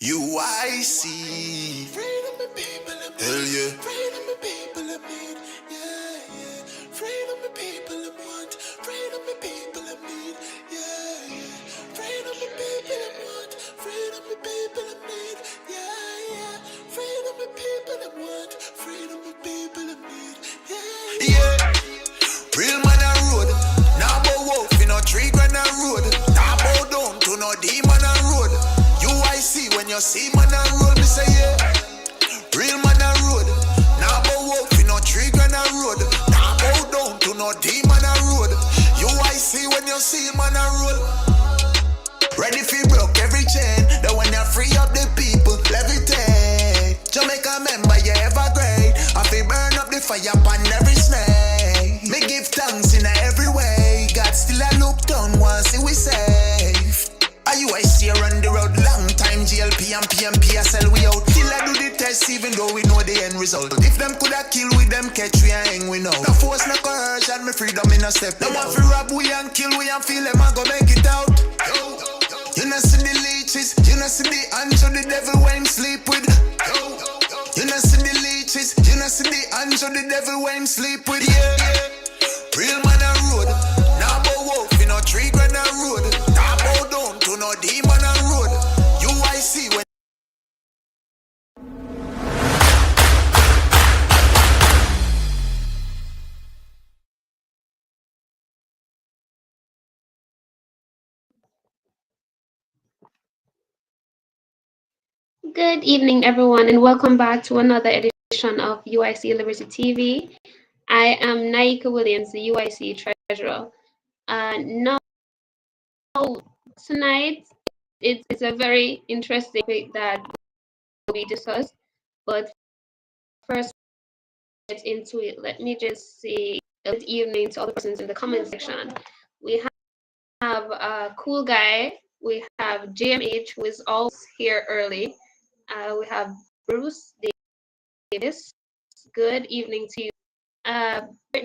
UIC. Freedom the people of Hell yeah. freedom the people of need. Yeah, yeah. Freedom the people of want. Freedom the people of need. Yeah, yeah. Freedom the people of want. Freedom the people of need. Yeah, yeah. Freedom the people of want. Freedom the people of need. Yeah, Yeah. Real man a road. Now bow wolf in a tree grand a road. Now bow down to no demon a road. UIC when you see man a road, me say yeah. Real man a road. Now bow wolf in a tree grand a road. Now bow down to no demon a road. UIC when you see man a road. Ready for broke every chain. That when you free up the people, levitate. Jamaica member, you ever great. I feel burn up the fire upon every snake. Me give thanks in every way. God still a look down once see we safe. UIC run the road long time. GLP and PMP I sell we out. Still I do the test even though we know the end result. If them coulda kill with them catch we and hang we know. The force no coercion, me freedom in a step. No one fi rob we and kill we and feel them I go make it out. You know see the leeches, you know see the angel the devil when him sleep with. You know see the leeches, you know see the angel the devil when him sleep with. Yeah, yeah. Real man a road. Now bow wolf in a tree grand a road. Now bow down to no demon a road. UIC when Good evening, everyone, and welcome back to another edition of UIC Liberty TV. I am Naika Williams, the UIC Treasurer. Now, tonight, it's a very interesting topic that will be discussed, but first, let's get into it. Let me just say good evening to all the persons in the comment section. We have a cool guy. We have JMH, who is always here early. We have Bruce Davis. Good evening to you.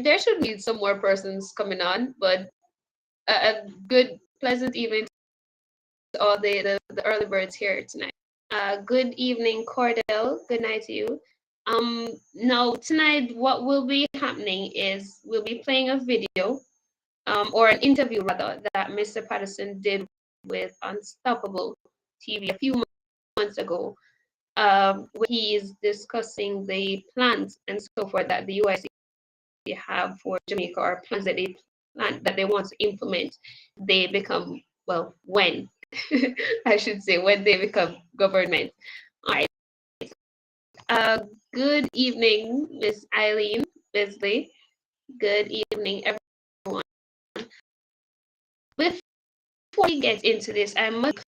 There should be some more persons coming on, but a good, pleasant evening to all the early birds here tonight. Good evening, Cordell. Good night to you. Now, tonight, what will be happening is we'll be playing a video, or an interview rather, that Mr. Patterson did with Unstoppable TV a few months ago. Where he is discussing the plans and so forth that the UIC have for Jamaica, or plans that they want to implement. They become, well, when I should say when they become government. All right. Good evening, Miss Eileen Besley. Good evening, everyone. Before we get into this, I must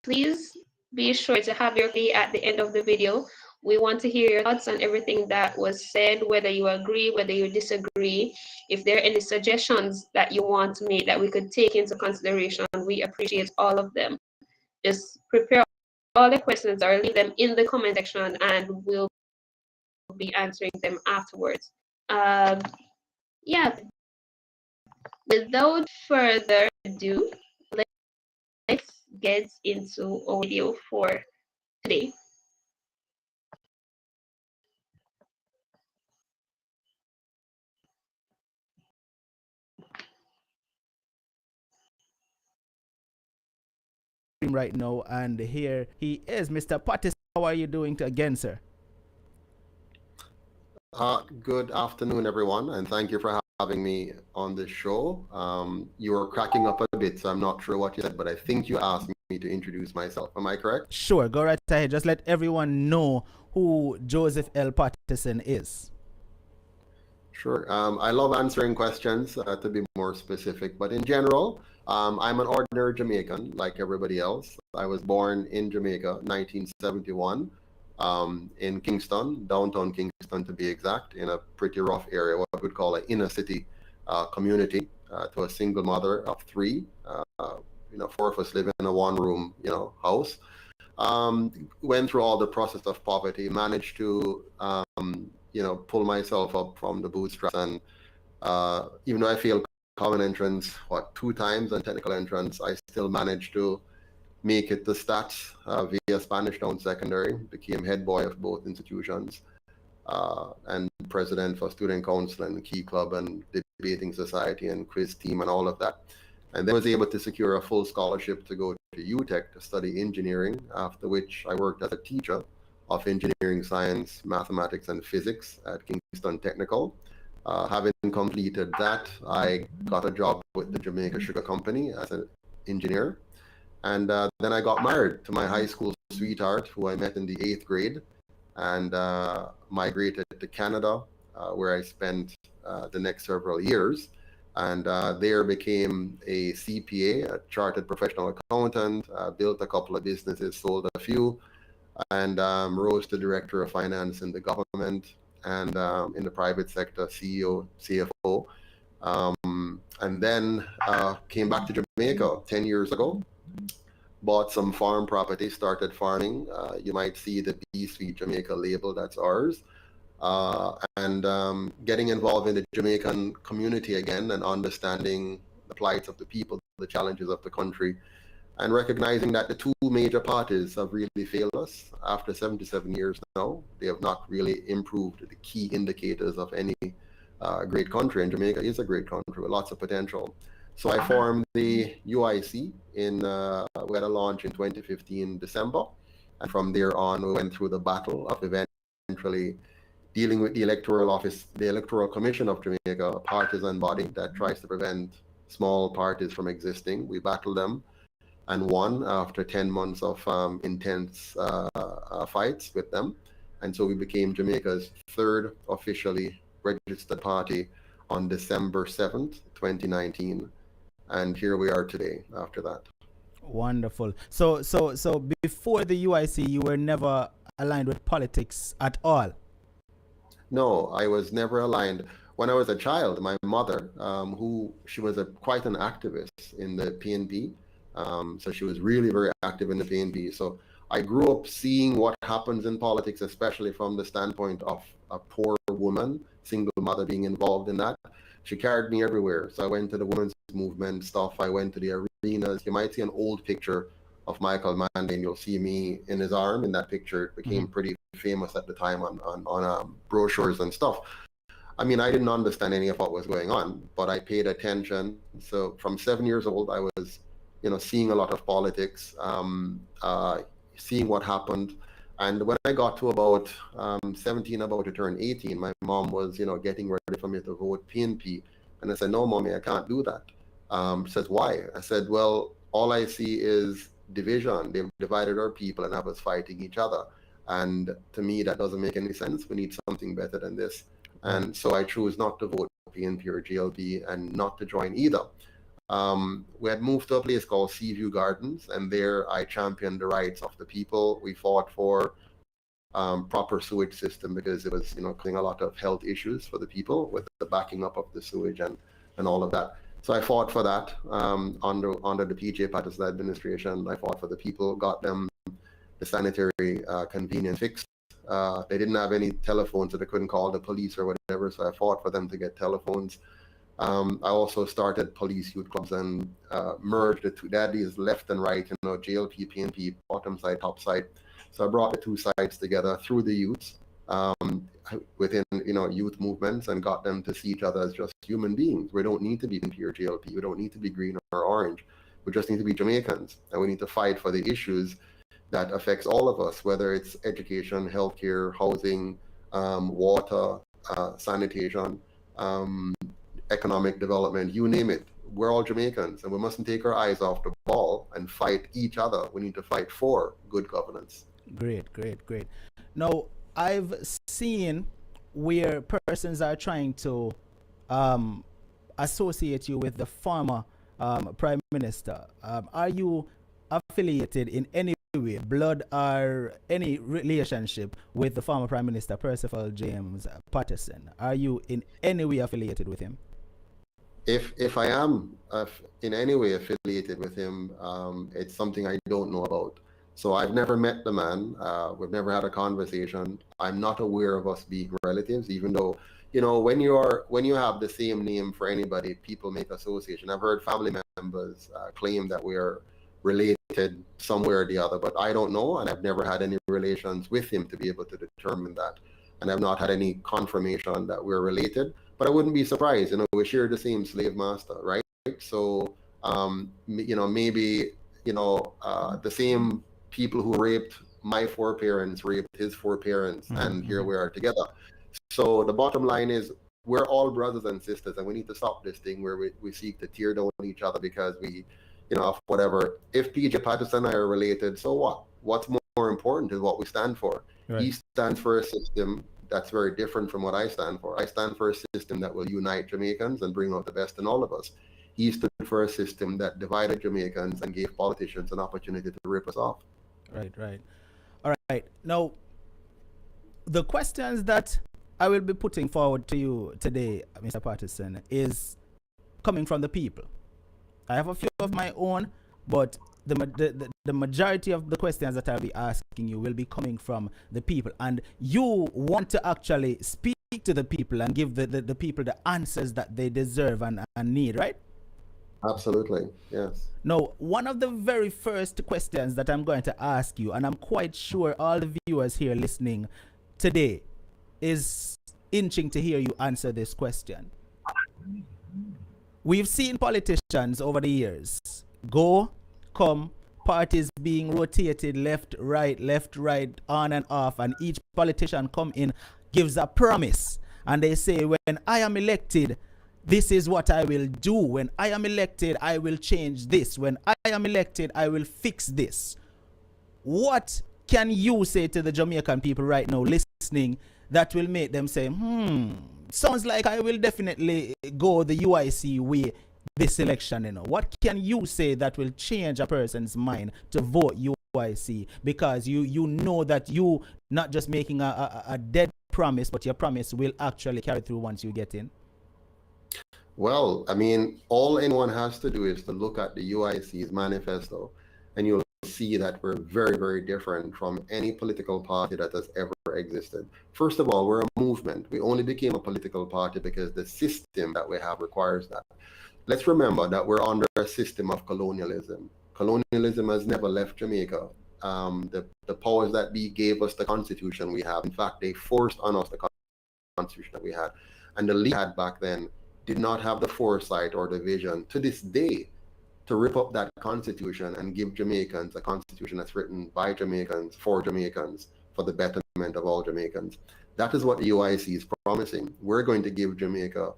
please be sure to have your key at the end of the video. We want to hear your thoughts on everything that was said, whether you agree, whether you disagree. If there are any suggestions that you want to make that we could take into consideration, we appreciate all of them. Just prepare all the questions or leave them in the comment section and we'll be answering them afterwards. Yeah, without further ado, let's get into our video for today. Right now, and here he is, Mr. Patterson. How are you doing again, sir? Good afternoon, everyone, and thank you for having me on this show. You were cracking up a bit, so I'm not sure what you said, but I think you asked me to introduce myself. Am I correct? Sure, go right ahead. Just let everyone know who Joseph L. Patterson is. Sure. I love answering questions, to be more specific, but in general, I'm an ordinary Jamaican like everybody else. I was born in Jamaica, 1971, in Kingston, downtown Kingston to be exact, in a pretty rough area, what we'd call an inner city community, to a single mother of three. Four of us live in a one-room, house. Went through all the process of poverty, managed to, pull myself up from the bootstraps, and even though I failed common entrance 2 times and technical entrance, I still managed to make it to stats via Spanish Town Secondary, became head boy of both institutions, and president for student council and key club and debating society and quiz team and all of that. And then was able to secure a full scholarship to go to UTech to study engineering, after which I worked as a teacher of engineering, science, mathematics, and physics at Kingston Technical. Having completed that, I got a job with the Jamaica Sugar Company as an engineer. And then I got married to my high school sweetheart, who I met in the 8th grade, and migrated to Canada, where I spent the next several years. And there became a CPA, a chartered professional accountant, built a couple of businesses, sold a few, and rose to director of finance in the government and in the private sector, CEO, CFO. And then came back to Jamaica 10 years ago, bought some farm property, started farming. You might see the B Suite Jamaica label, that's ours. And getting involved in the Jamaican community again and understanding the plights of the people, the challenges of the country, and recognizing that the two major parties have really failed us after 77 years now. They have not really improved the key indicators of any great country, and Jamaica is a great country with lots of potential. So I formed the UIC we had a launch in 2015 December, and from there on we went through the battle of eventually dealing with the electoral office, the Electoral Commission of Jamaica, a partisan body that tries to prevent small parties from existing. We battled them and won after 10 months of intense fights with them. And so we became Jamaica's third officially registered party on December 7th, 2019. And here we are today after that. Wonderful. So before the UIC, you were never aligned with politics at all? No, I was never aligned. When I was a child, my mother, she was quite an activist in the PNP, so she was really very active in the PNP. So I grew up seeing what happens in politics, especially from the standpoint of a poor woman, single mother being involved in that. She carried me everywhere. So I went to the women's movement stuff. I went to the arenas. You might see an old picture of Michael Manley, and you'll see me in his arm in that picture. It became pretty famous at the time on brochures and stuff. I mean, I didn't understand any of what was going on, but I paid attention. So from 7 years old, I was, seeing a lot of politics, seeing what happened. And when I got to about 17, about to turn 18, my mom was, getting ready for me to vote PNP. And I said, no, mommy, I can't do that. She says, why? I said, well, all I see is division. They've divided our people and have us fighting each other. And to me, that doesn't make any sense. We need something better than this. And so I chose not to vote PNP or GLP and not to join either. We had moved to a place called Seaview Gardens, and there I championed the rights of the people. We fought for proper sewage system because it was, causing a lot of health issues for the people with the backing up of the sewage and all of that. So I fought for that under the PJ Patterson administration. I fought for the people, got them the sanitary convenience fixed. They didn't have any telephones, so they couldn't call the police or whatever, so I fought for them to get telephones. I also started police youth clubs and merged the two. That is left and right, JLP, PNP, bottom side, top side. So I brought the two sides together through the youths within, youth movements, and got them to see each other as just human beings. We don't need to be PNP or JLP. We don't need to be green or orange. We just need to be Jamaicans, and we need to fight for the issues that affects all of us, whether it's education, healthcare, housing, water, sanitation, economic development, you name it. We're all Jamaicans, and we mustn't take our eyes off the ball and fight each other. We need to fight for good governance. Great. Now, I've seen where persons are trying to associate you with the former Prime Minister. Are you affiliated in any way, blood or any relationship with the former Prime Minister Percival James Patterson? Are you in any way affiliated with him? If I am in any way affiliated with him, it's something I don't know about. So I've never met the man. We've never had a conversation. I'm not aware of us being relatives, even though, when you have the same name for anybody, people make association. I've heard family members claim that we're related somewhere or the other, but I don't know, and I've never had any relations with him to be able to determine that. And I've not had any confirmation that we're related, but I wouldn't be surprised. We share the same slave master, right? So, maybe, the same people who raped my foreparents raped his foreparents, and here we are together. So the bottom line is we're all brothers and sisters, and we need to stop this thing where we seek to tear down each other because we, whatever. If PJ Patterson and I are related, so what? What's more important is what we stand for. Right. He stands for a system that's very different from what I stand for. I stand for a system that will unite Jamaicans and bring out the best in all of us. He stood for a system that divided Jamaicans and gave politicians an opportunity to rip us off. Right. All right. Now, the questions that I will be putting forward to you today, Mr. Patterson, is coming from the people. I have a few of my own, but the majority of the questions that I'll be asking you will be coming from the people. And you want to actually speak to the people and give the people the answers that they deserve and need, right? Absolutely, yes. Now, one of the very first questions that I'm going to ask you, and I'm quite sure all the viewers here listening today is inching to hear you answer this question. We've seen politicians over the years go, come, parties being rotated left, right, on and off, and each politician come in, gives a promise, and they say, when I am elected, this is what I will do. When I am elected, I will change this. When I am elected, I will fix this. What can you say to the Jamaican people right now listening that will make them say, sounds like I will definitely go the UIC way this election, What can you say that will change a person's mind to vote UIC? Because you know that you not just making a dead promise, but your promise will actually carry through once you get in. Well, I mean, all anyone has to do is to look at the UIC's manifesto, and you'll see that we're very, very different from any political party that has ever existed. First of all, we're a movement. We only became a political party because the system that we have requires that. Let's remember that we're under a system of colonialism. Colonialism has never left Jamaica. The powers that be gave us the constitution we have. In fact, they forced on us the constitution that we had. And the leader had back then did not have the foresight or the vision to this day to rip up that constitution and give Jamaicans a constitution that's written by Jamaicans, for the betterment of all Jamaicans. That is what the UIC is promising. We're going to give Jamaica,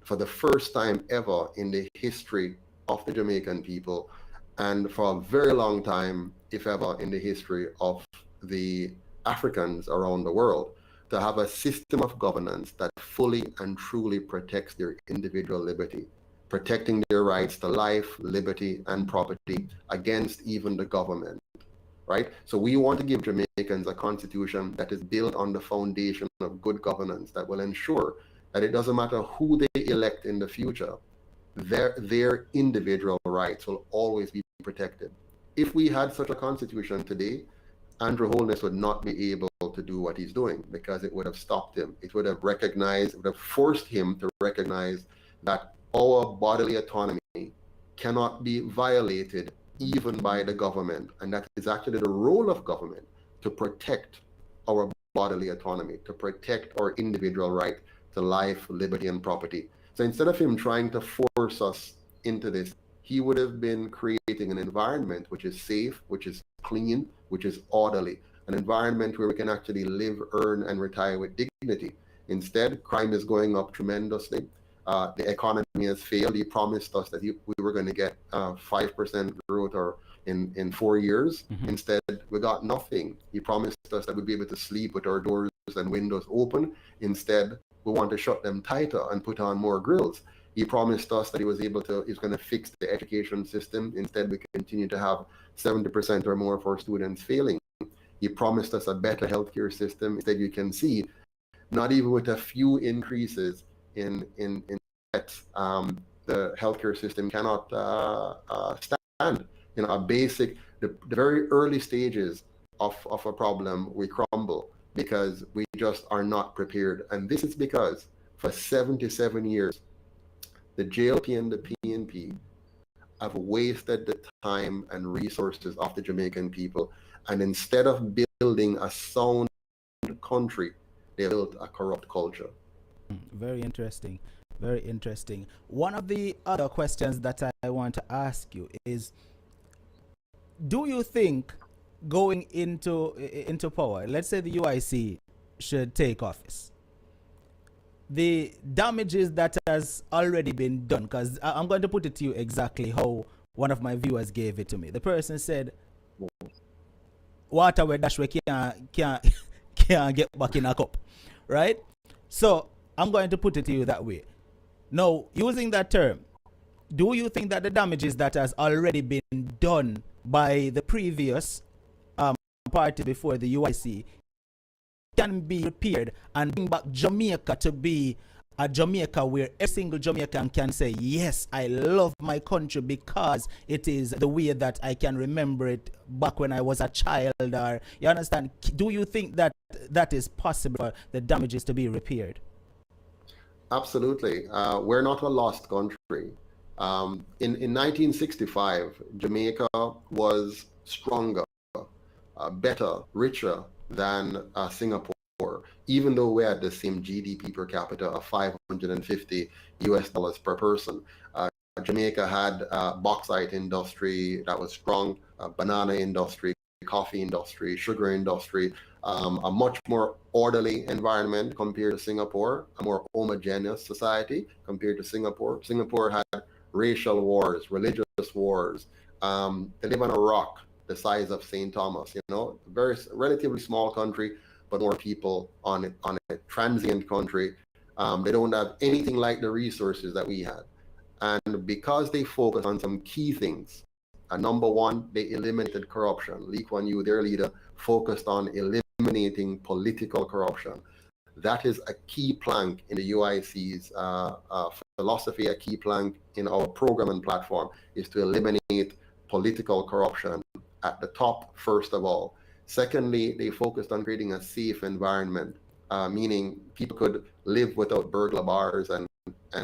for the first time ever in the history of the Jamaican people, and for a very long time, if ever, in the history of the Africans around the world, to have a system of governance that fully and truly protects their individual liberty, protecting their rights to life, liberty, and property against even the government, right? So we want to give Jamaicans a constitution that is built on the foundation of good governance that will ensure that it doesn't matter who they elect in the future, their individual rights will always be protected. If we had such a constitution today, Andrew Holness would not be able to do what he's doing because it would have stopped him. It would have forced him to recognize that our bodily autonomy cannot be violated even by the government. And that is actually the role of government, to protect our bodily autonomy, to protect our individual right to life, liberty, and property. So instead of him trying to force us into this, he would have been creating an environment which is safe, which is clean, which is orderly, an environment where we can actually live, earn, and retire with dignity. Instead, crime is going up tremendously. The economy has failed. He promised us that we were going to get 5% growth or in 4 years. Instead, we got nothing. He promised us that we'd be able to sleep with our doors and windows open. Instead, we want to shut them tighter and put on more grills. He promised us that he was going to fix the education system. Instead, we continue to have 70% or more of our students failing. He promised us a better healthcare system. Instead, you can see, not even with a few increases in debt, the healthcare system cannot stand. The very early stages of a problem, we crumble because we just are not prepared. And this is because for 77 years, the JLP and the PNP have wasted the time and resources of the Jamaican people. And instead of building a sound country, they built a corrupt culture. Very interesting. Very interesting. One of the other questions that I want to ask you is, do you think going into power, let's say the UIC should take office, the damages that has already been done, because I'm going to put it to you exactly how one of my viewers gave it to me. The person said, water where dash we can't get back in a cup, right? So I'm going to put it to you that way. Now, using that term, do you think that the damages that has already been done by the previous party before the UIC can be repaired and bring back Jamaica to be a Jamaica where every single Jamaican can say, yes, I love my country because it is the way that I can remember it back when I was a child? Or, you understand? Do you think that that is possible for the damages to be repaired? Absolutely. We're not a lost country. In 1965, Jamaica was stronger, better, richer than Singapore, even though we had the same GDP per capita of $550 per person. Jamaica had a bauxite industry that was strong, a banana industry, coffee industry, sugar industry, a much more orderly environment compared to Singapore, a more homogeneous society compared to Singapore. Singapore had racial wars, religious wars. They live on a rock the size of St. Thomas, very relatively small country, but more people on a transient country. They don't have anything like the resources that we had. And because they focus on some key things, number one, they eliminated corruption. Lee Kuan Yew, their leader, focused on eliminating political corruption. That is a key plank in the UIC's philosophy, a key plank in our program and platform, is to eliminate political corruption at the top, first of all. Secondly, they focused on creating a safe environment, meaning people could live without burglar bars and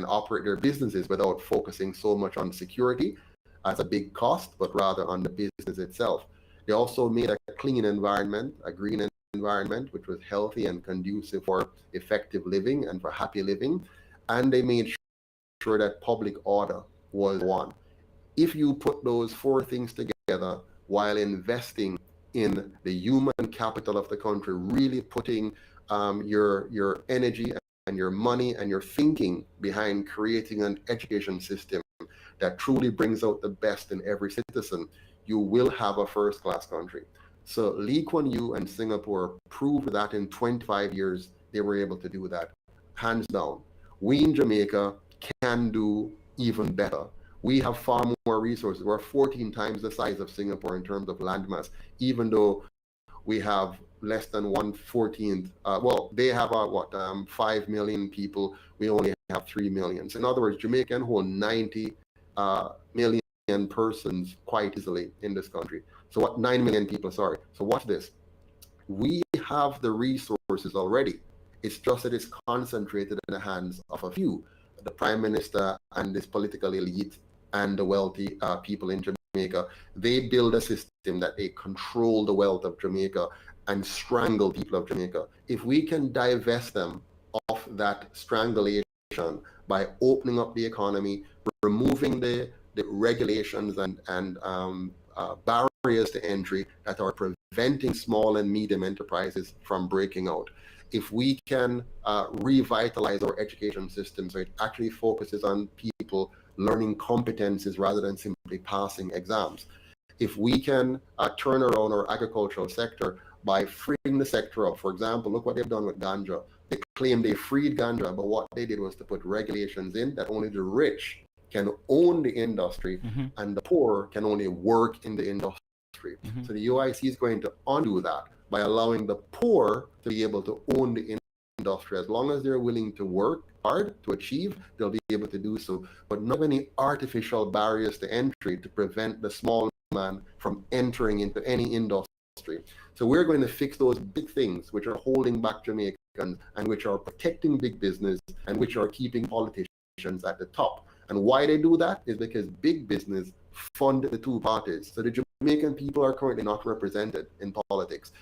operate their businesses without focusing so much on security as a big cost, but rather on the business itself. They also made a clean environment, a green environment, which was healthy and conducive for effective living and for happy living. And they made sure that public order was one. If you put those four things together while investing in the human capital of the country, really putting your energy and your money and your thinking behind creating an education system that truly brings out the best in every citizen, you will have a first-class country. So Lee Kuan Yew and Singapore proved that in 25 years, they were able to do that, hands down. We in Jamaica can do even better. We have far more resources. We're 14 times the size of Singapore in terms of landmass, even though we have less than 1/14. Well, they have 5 million people. We only have 3 million. So in other words, Jamaica can hold 90 million persons quite easily in this country. So 9 million people, sorry. So watch this. We have the resources already. It's just that it's concentrated in the hands of a few, the Prime Minister and this political elite and the wealthy people in Jamaica. They build a system that they control the wealth of Jamaica and strangle people of Jamaica. If we can divest them of that strangulation by opening up the economy, removing the regulations and barriers to entry that are preventing small and medium enterprises from breaking out. If we can revitalize our education system so it actually focuses on people learning competencies rather than simply passing exams. If we can turn around our agricultural sector by freeing the sector up. For example, look what they've done with ganja. They claim they freed ganja, but what they did was to put regulations in that only the rich can own the industry and the poor can only work in the industry. So the UIC is going to undo that by allowing the poor to be able to own the industry. As long as they're willing to work hard to achieve, they'll be able to do so. But not any artificial barriers to entry to prevent the small man from entering into any industry. So we're going to fix those big things which are holding back Jamaicans and which are protecting big business and which are keeping politicians at the top. And why they do that is because big business fund the two parties. So the Jamaican people are currently not represented in politics.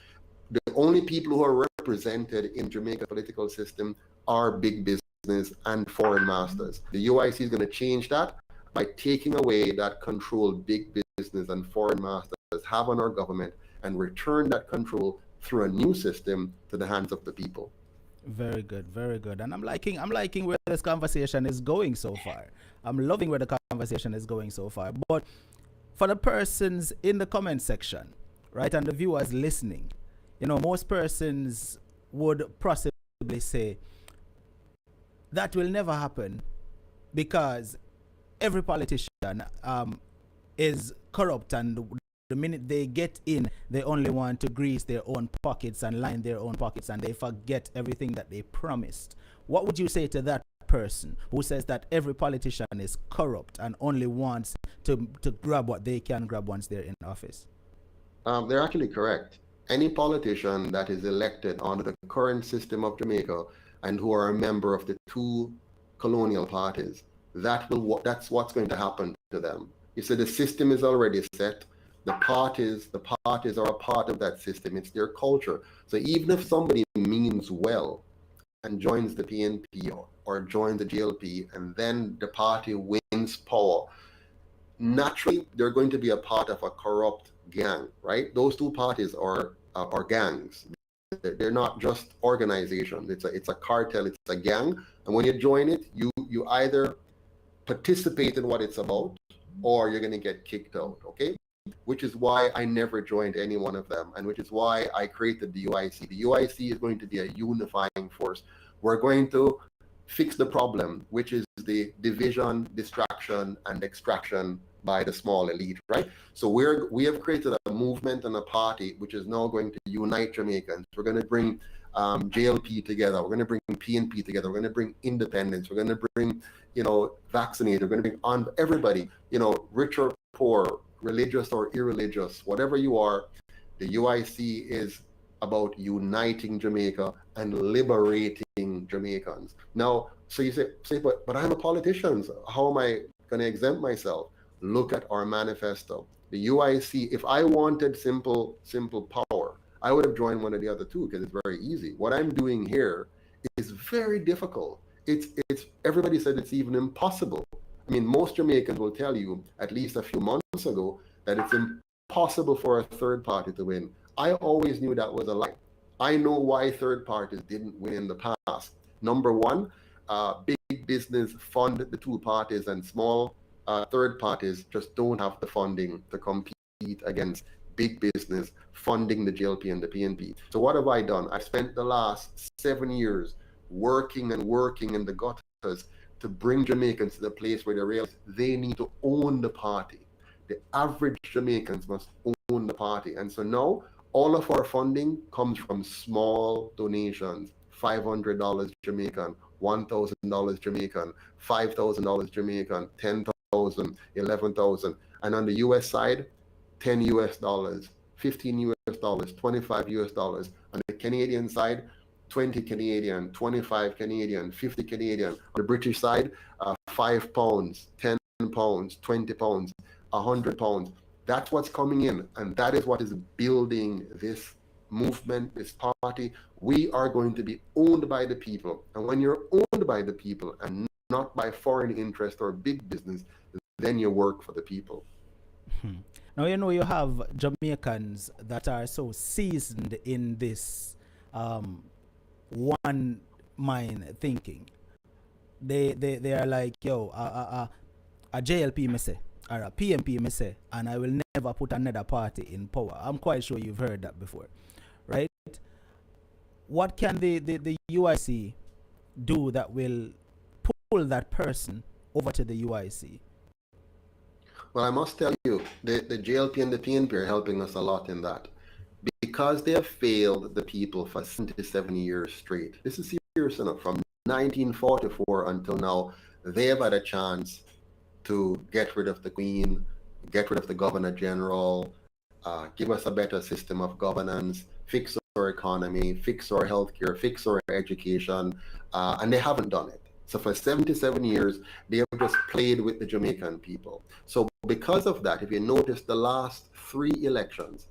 The only people who are represented in Jamaica political system are big business and foreign masters. The UIC is going to change that by taking away that control big business and foreign masters have on our government and return that control through a new system to the hands of the people. Very good, very good. And I'm liking where this conversation is going so far. I'm loving where the conversation is going so far. But for the persons in the comment section, right, and the viewers listening, most persons would possibly say that will never happen because every politician is corrupt, and the minute they get in, they only want to grease their own pockets and line their own pockets, and they forget everything that they promised. What would you say to that person who says that every politician is corrupt and only wants to grab what they can grab once they're in office? They're actually correct. Any politician that is elected under the current system of Jamaica and who are a member of the two colonial parties, that's what's going to happen to them. You see, the system is already set. The parties are a part of that system. It's their culture. So even if somebody means well and joins the PNP or joins the GLP, and then the party wins power, naturally they're going to be a part of a corrupt gang, right? Those two parties are gangs. They're not just organizations. It's a cartel. It's a gang. And when you join it, you either participate in what it's about, or you're going to get kicked out. Okay. Which is why I never joined any one of them, and which is why I created the UIC. The UIC is going to be a unifying force. We're going to fix the problem, which is the division, distraction, and extraction by the small elite, right? So we have created a movement and a party which is now going to unite Jamaicans. We're going to bring JLP together. We're going to bring PNP together. We're going to bring independence. We're going to bring, vaccinated. We're going to bring on everybody, rich or poor, religious or irreligious, whatever you are. The UIC is about uniting Jamaica and liberating Jamaicans. Now, so you say, but I'm a politician. So how am I going to exempt myself? Look at our manifesto. The UIC, if I wanted simple power, I would have joined one of the other two because it's very easy. What I'm doing here is very difficult. It's everybody said it's even impossible. I mean, most Jamaicans will tell you, at least a few months ago, that it's impossible for a third party to win. I always knew that was a lie. I know why third parties didn't win in the past. Number one, big business fund the two parties, and small third parties just don't have the funding to compete against big business funding the GLP and the PNP. So what have I done? I've spent the last 7 years working in the gutters to bring Jamaicans to the place where they realize they need to own the party. The average Jamaicans must own the party. And so now all of our funding comes from small donations, $500 Jamaican, $1,000 Jamaican, $5,000 Jamaican, 10,000, 11,000. And on the US side, 10 US dollars, 15 US dollars, 25 US dollars. On the Canadian side, 20 Canadian, 25 Canadian, 50 Canadian. On the British side, 5 pounds, 10 pounds, 20 pounds, 100 pounds. That's what's coming in, and that is what is building this movement, this party. We are going to be owned by the people, and when you're owned by the people and not by foreign interest or big business, then you work for the people. Now, you have Jamaicans that are so seasoned in this one mind thinking. They are like, yo, a JLP me say, or a PNP me say, and I will never put another party in power. I'm quite sure you've heard that before, right? What can the UIC do that will pull that person over to the UIC? Well, I must tell you, the JLP and the PNP are helping us a lot in that. Because they have failed the people for 77 years straight. This is serious enough. From 1944 until now, they have had a chance to get rid of the Queen, get rid of the Governor General, give us a better system of governance, fix our economy, fix our healthcare, fix our education, and they haven't done it. So for 77 years, they have just played with the Jamaican people. So because of that, if you notice the last 3 elections,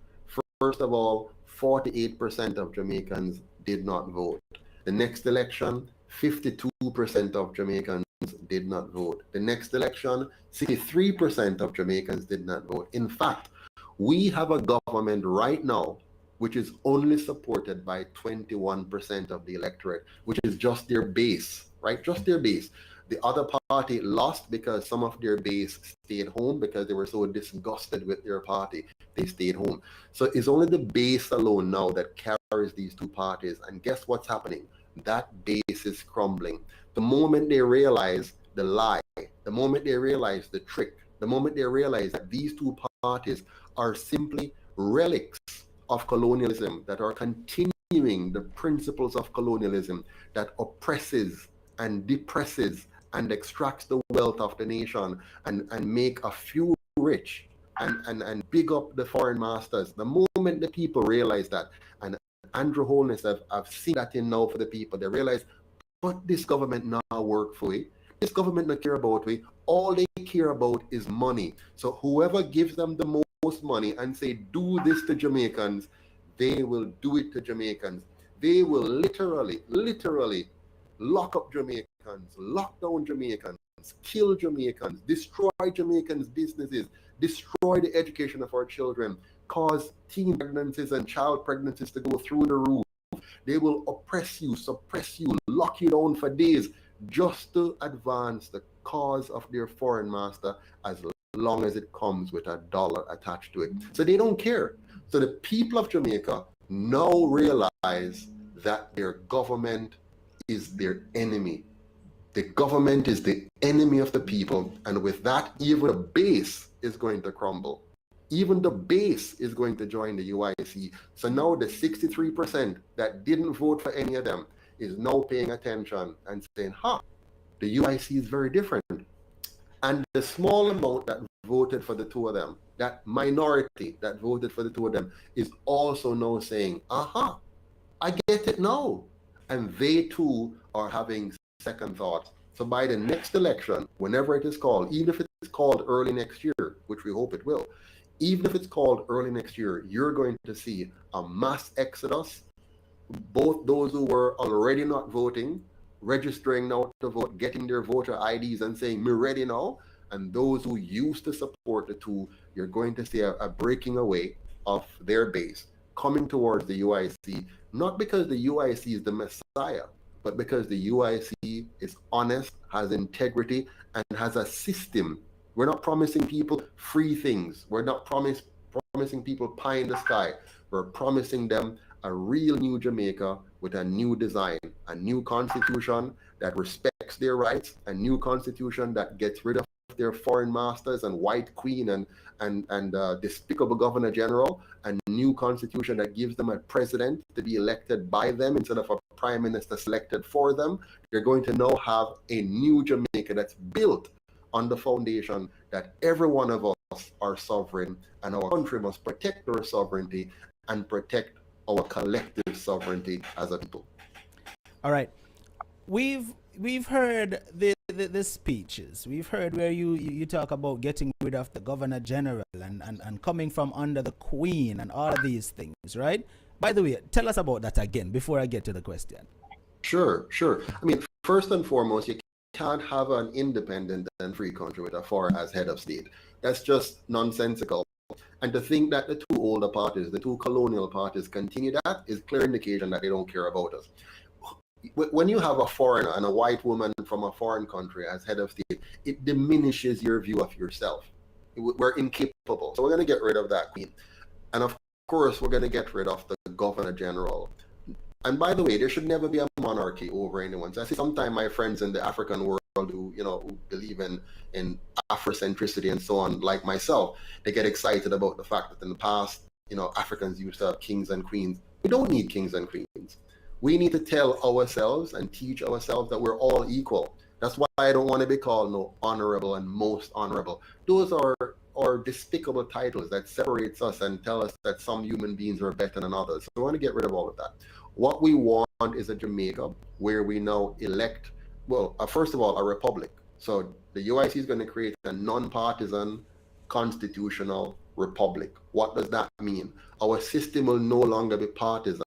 first of all, 48% of Jamaicans did not vote. The next election, 52% of Jamaicans did not vote. The next election, 63% of Jamaicans did not vote. In fact, we have a government right now which is only supported by 21% of the electorate, which is just their base, right? Just their base. The other party lost because some of their base stayed home because they were so disgusted with their party. They stayed home. So it's only the base alone now that carries these two parties. And guess what's happening? That base is crumbling. The moment they realize the lie, the moment they realize the trick, the moment they realize that these two parties are simply relics of colonialism, that are continuing the principles of colonialism that oppresses and depresses and extracts the wealth of the nation and make a few rich and big up the foreign masters. The moment the people realize that, and Andrew Holness have seen that in now for the people, they realize, but this government now work for it. This government not care about it. All they care about is money. So whoever gives them the most money and say, do this to Jamaicans, they will do it to Jamaicans. They will literally lock up Jamaicans, lock down Jamaicans, kill Jamaicans, destroy Jamaicans' businesses, destroy the education of our children, cause teen pregnancies and child pregnancies to go through the roof. They will oppress you, suppress you, lock you down for days just to advance the cause of their foreign master as long as it comes with $1 attached to it. So they don't care. So the people of Jamaica now realize that their government is their enemy. The government is the enemy of the people, and with that, even the base is going to crumble. Even the base is going to join the UIC. So now the 63% that didn't vote for any of them is now paying attention and saying, the UIC is very different. And the small amount that voted for the two of them, that minority that voted for the two of them, is also now saying, I get it now. And they too are having second thoughts. So by the next election, whenever it is called, even if it's called early next year, which we hope it will, even if it's called early next year, you're going to see a mass exodus. Both those who were already not voting, registering now to vote, getting their voter IDs and saying, we're ready now. And those who used to support the two, you're going to see a breaking away of their base, coming towards the UIC, not because the UIC is the Messiah, but because the UIC is honest, has integrity, and has a system. We're not promising people free things. We're not promising people pie in the sky. We're promising them a real new Jamaica with a new design, a new constitution that respects their rights, a new constitution that gets rid of their foreign masters and white queen and despicable governor general, a new constitution that gives them a president to be elected by them instead of a prime minister selected for them. They're going to now have a new Jamaica that's built on the foundation that every one of us are sovereign, and our country must protect our sovereignty and protect our collective sovereignty as a people. All right, we've heard the speeches. We've heard where you talk about getting rid of the governor general and coming from under the queen and all of these things, right? By the way, tell us about that again before I get to the question. Sure. I mean, first and foremost, you can't have an independent and free country with a foreign as head of state. That's just nonsensical. And to think that the two older parties, the two colonial parties, continue that is clear indication that they don't care about us. When you have a foreigner and a white woman from a foreign country as head of state, it diminishes your view of yourself. We're incapable. So we're going to get rid of that queen. And of course, we're going to get rid of the governor general. And by the way, there should never be a monarchy over anyone. So I see sometimes my friends in the African world who believe in Afrocentricity and so on, like myself, they get excited about the fact that in the past, Africans used to have kings and queens. We don't need kings and queens. We need to tell ourselves and teach ourselves that we're all equal. That's why I don't want to be called no honorable and most honorable. Those are despicable titles that separates us and tell us that some human beings are better than others. So we want to get rid of all of that. What we want is a Jamaica where we now elect well, first of all, a republic. So the UIC is going to create a non-partisan constitutional republic. What does that mean? Our system will no longer be partisan.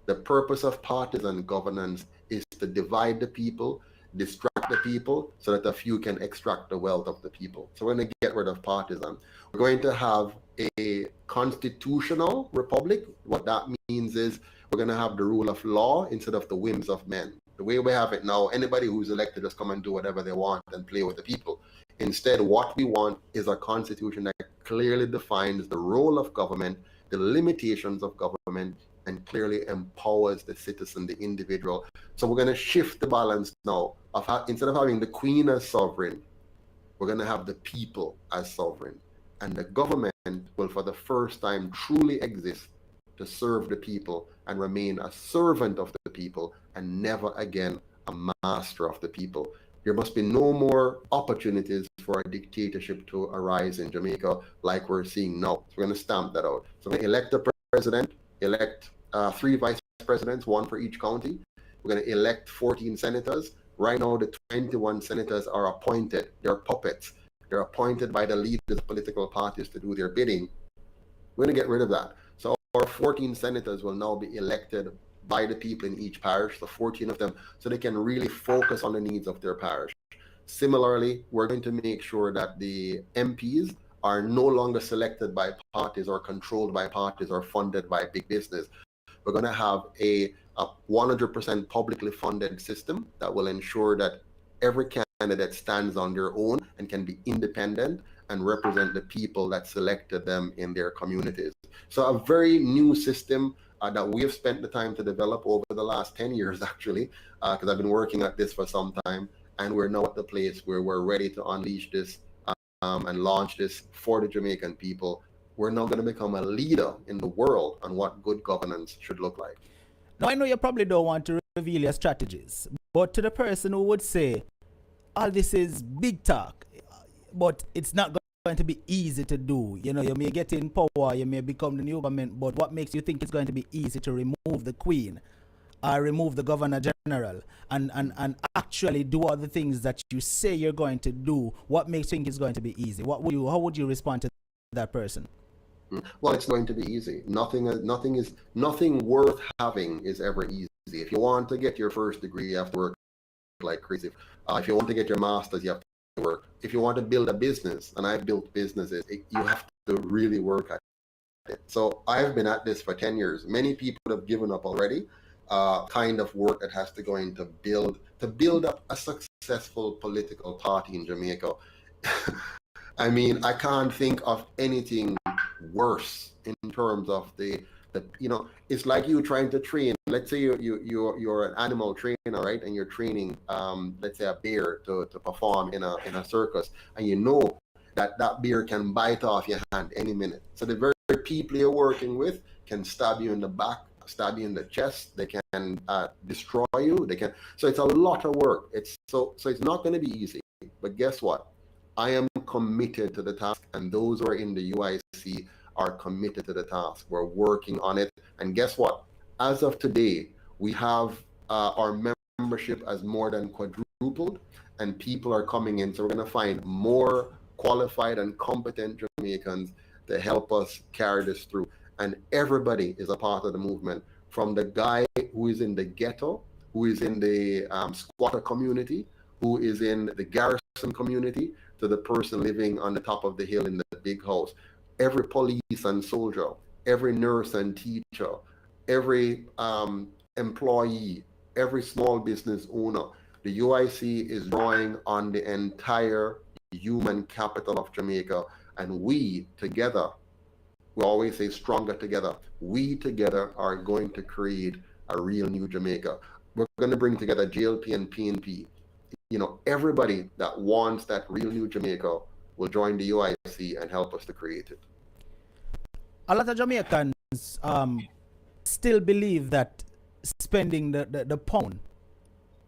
The purpose of partisan governance is to divide the people, distract the people, so that a few can extract the wealth of the people. So we're going to get rid of partisan. We're going to have a constitutional republic. What that means is we're going to have the rule of law instead of the whims of men. The way we have it now, anybody who's elected just come and do whatever they want and play with the people. Instead, what we want is a constitution that clearly defines the role of government, the limitations of government, and clearly empowers the citizen, the individual. So we're going to shift the balance now. Instead of having the queen as sovereign, we're going to have the people as sovereign. And the government will, for the first time, truly exist to serve the people and remain a servant of the people and never again a master of the people. There must be no more opportunities for a dictatorship to arise in Jamaica like we're seeing now. So we're going to stamp that out. So we're going to elect a president, elect 3 vice presidents, 1 for each county. We're going to elect 14 senators. Right now, the 21 senators are appointed. They're puppets. They're appointed by the leaders of political parties to do their bidding. We're going to get rid of that. So our 14 senators will now be elected by the people in each parish, the 14 of them, so they can really focus on the needs of their parish. Similarly, we're going to make sure that the MPs are no longer selected by parties or controlled by parties or funded by big business. We're going to have a 100% publicly funded system that will ensure that every candidate stands on their own and can be independent and represent the people that selected them in their communities. So a very new system that we have spent the time to develop over the last 10 years, actually, because I've been working at this for some time, and we're now at the place where we're ready to unleash this and launch this for the Jamaican people. We're now going to become a leader in the world on what good governance should look like. Now, I know you probably don't want to reveal your strategies, but to the person who would say, all this is big talk, but it's not going to be easy to do. You know, you may get in power, you may become the new government, but what makes you think it's going to be easy to remove the Queen or remove the Governor General and actually do all the things that you say you're going to do? What makes you think it's going to be easy? How would you respond to that person? Well, it's going to be easy. Nothing worth having is ever easy. If you want to get your first degree, you have to work like crazy. If you want to get your master's, you have to work. If you want to build a business, and I've built businesses, you have to really work at it. So I've been at this for 10 years. Many people have given up already. Kind of work that has to go into build up a successful political party in Jamaica. I mean, I can't think of anything worse in terms of the it's like you trying to train. Let's say you're an animal trainer, right? And you're training, let's say a bear to perform in a circus, and you know that bear can bite off your hand any minute. So the very people you're working with can stab you in the back, stab you in the chest. They can destroy you. They can. So it's a lot of work. So it's not going to be easy. But guess what? I am committed to the task, and those who are in the UIC are committed to the task. We're working on it. And guess what? As of today, we have our membership has more than quadrupled, and people are coming in. So we're going to find more qualified and competent Jamaicans to help us carry this through. And everybody is a part of the movement, from the guy who is in the ghetto, who is in the squatter community, who is in the garrison community, to the person living on the top of the hill in the big house. Every police and soldier, every nurse and teacher, every employee, every small business owner. The UIC is drawing on the entire human capital of Jamaica, and we together, we always say stronger together, we together are going to create a real new Jamaica. We're going to bring together JLP and PNP. Everybody that wants that real new Jamaica will join the UIC and help us to create it. A lot of Jamaicans still believe that spending the pound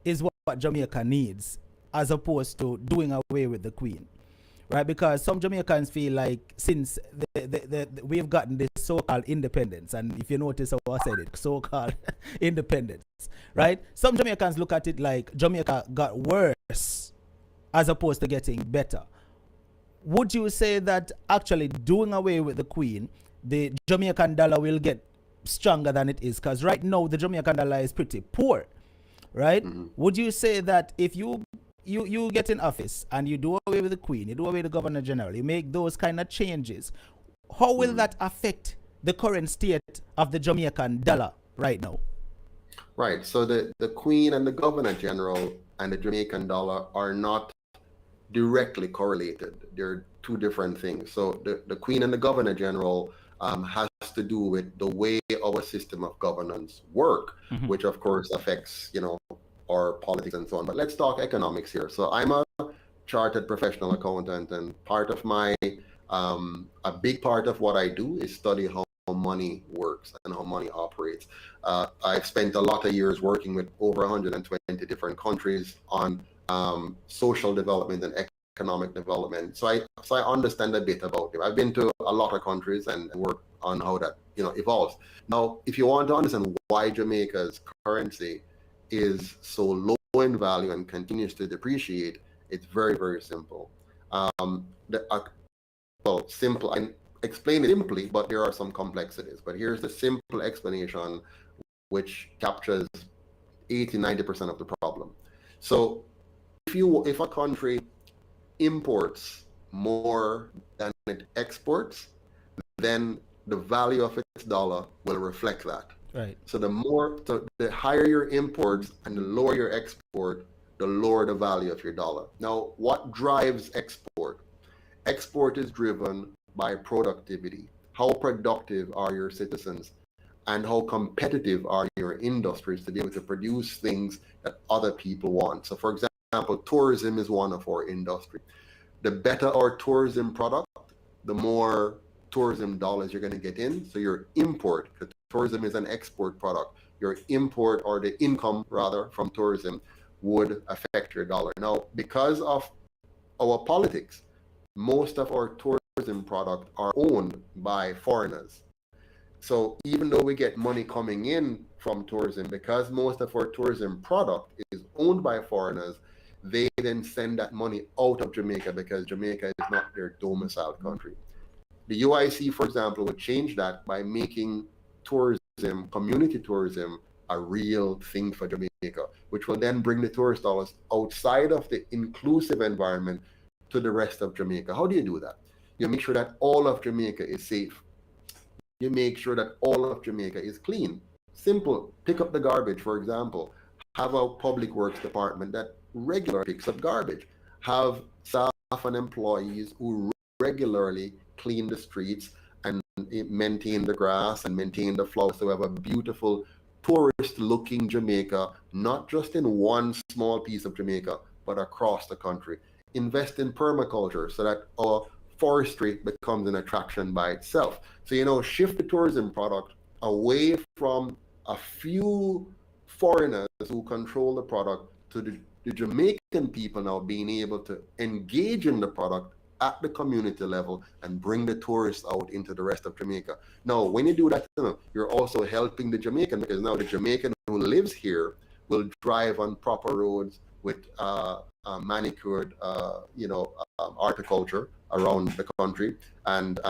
is what Jamaica needs, as opposed to doing away with the Queen. right? Because some Jamaicans feel like since we've gotten this so-called independence, and if you notice how I said it, so-called independence, right? Some Jamaicans look at it like Jamaica got worse as opposed to getting better. Would you say that actually doing away with the Queen, the Jamaican dollar will get stronger than it is? Because right now the Jamaican dollar is pretty poor, right? Would you say that if you get in office and you do away with the Queen, you do away with the Governor General, you make those kind of changes, how will that affect the current state of the Jamaican dollar right now? Right. So the Queen and the Governor General and the Jamaican dollar are not directly correlated. They're two different things. So the Queen and the Governor General has to do with the way our system of governance work, which of course affects, our politics and so on. But let's talk economics here. So I'm a chartered professional accountant, and part of my, a big part of what I do is study how money works and how money operates. I've spent a lot of years working with over 120 different countries on social development and economic development. So I understand a bit about it. I've been to a lot of countries and worked on how that evolves. Now, if you want to understand why Jamaica's currency is so low in value and continues to depreciate, it's very, very simple. Simple. I explain it simply, but there are some complexities. But here's the simple explanation, which captures 80-90% of the problem. So if a country imports more than it exports, then the value of its dollar will reflect that. Right. So the higher your imports and the lower your export, the lower the value of your dollar. Now, what drives export? Export is driven by productivity. How productive are your citizens, and how competitive are your industries to be able to produce things that other people want? So, for example, tourism is one of our industry. The better our tourism product, the more tourism dollars you're going to get in. So your import, because tourism is an export product, your import, or the income rather from tourism, would affect your dollar. Now, because of our politics, most of our tourism product are owned by foreigners. So even though we get money coming in from tourism, because most of our tourism product is owned by foreigners, they then send that money out of Jamaica because Jamaica is not their domiciled country. The UIC, for example, would change that by making tourism, community tourism, a real thing for Jamaica, which will then bring the tourist dollars outside of the inclusive environment to the rest of Jamaica. How do you do that? You make sure that all of Jamaica is safe. You make sure that all of Jamaica is clean. Simple. Pick up the garbage, for example. Have a public works department that regularly picks up garbage. Have staff and employees who regularly clean the streets and maintain the grass and maintain the flowers, so we have a beautiful tourist-looking Jamaica, not just in one small piece of Jamaica, but across the country. Invest in permaculture so that our forestry becomes an attraction by itself. So, shift the tourism product away from a few foreigners who control the product to the Jamaican people now being able to engage in the product at the community level and bring the tourists out into the rest of Jamaica. Now, when you do that, you're also helping the Jamaican, because now the Jamaican who lives here will drive on proper roads with manicured, horticulture around the country, and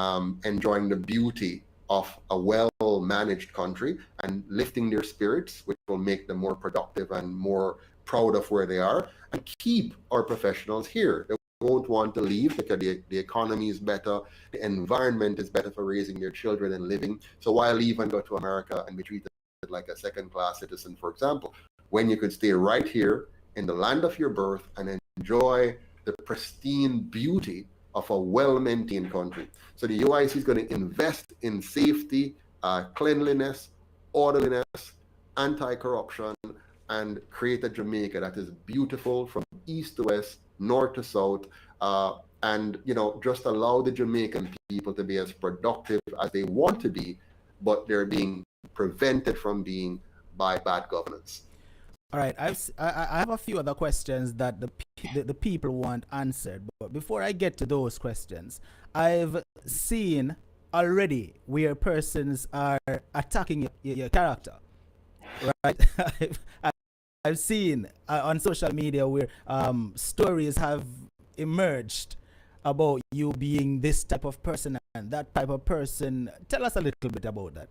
enjoying the beauty of a well-managed country and lifting their spirits, which will make them more productive and more proud of where they are, and keep our professionals here. They won't want to leave because the economy is better, the environment is better for raising their children and living. So why leave and go to America and be treated like a second-class citizen, for example, when you could stay right here in the land of your birth and enjoy the pristine beauty of a well-maintained country. So the UIC is going to invest in safety, cleanliness, orderliness, anti-corruption, and create a Jamaica that is beautiful from east to west, north to south, and just allow the Jamaican people to be as productive as they want to be, but they're being prevented from being by bad governance. All right, I have a few other questions that the the people want answered. But before I get to those questions, I've seen already where persons are attacking your character, right? I've seen on social media where stories have emerged about you being this type of person and that type of person. Tell us a little bit about that.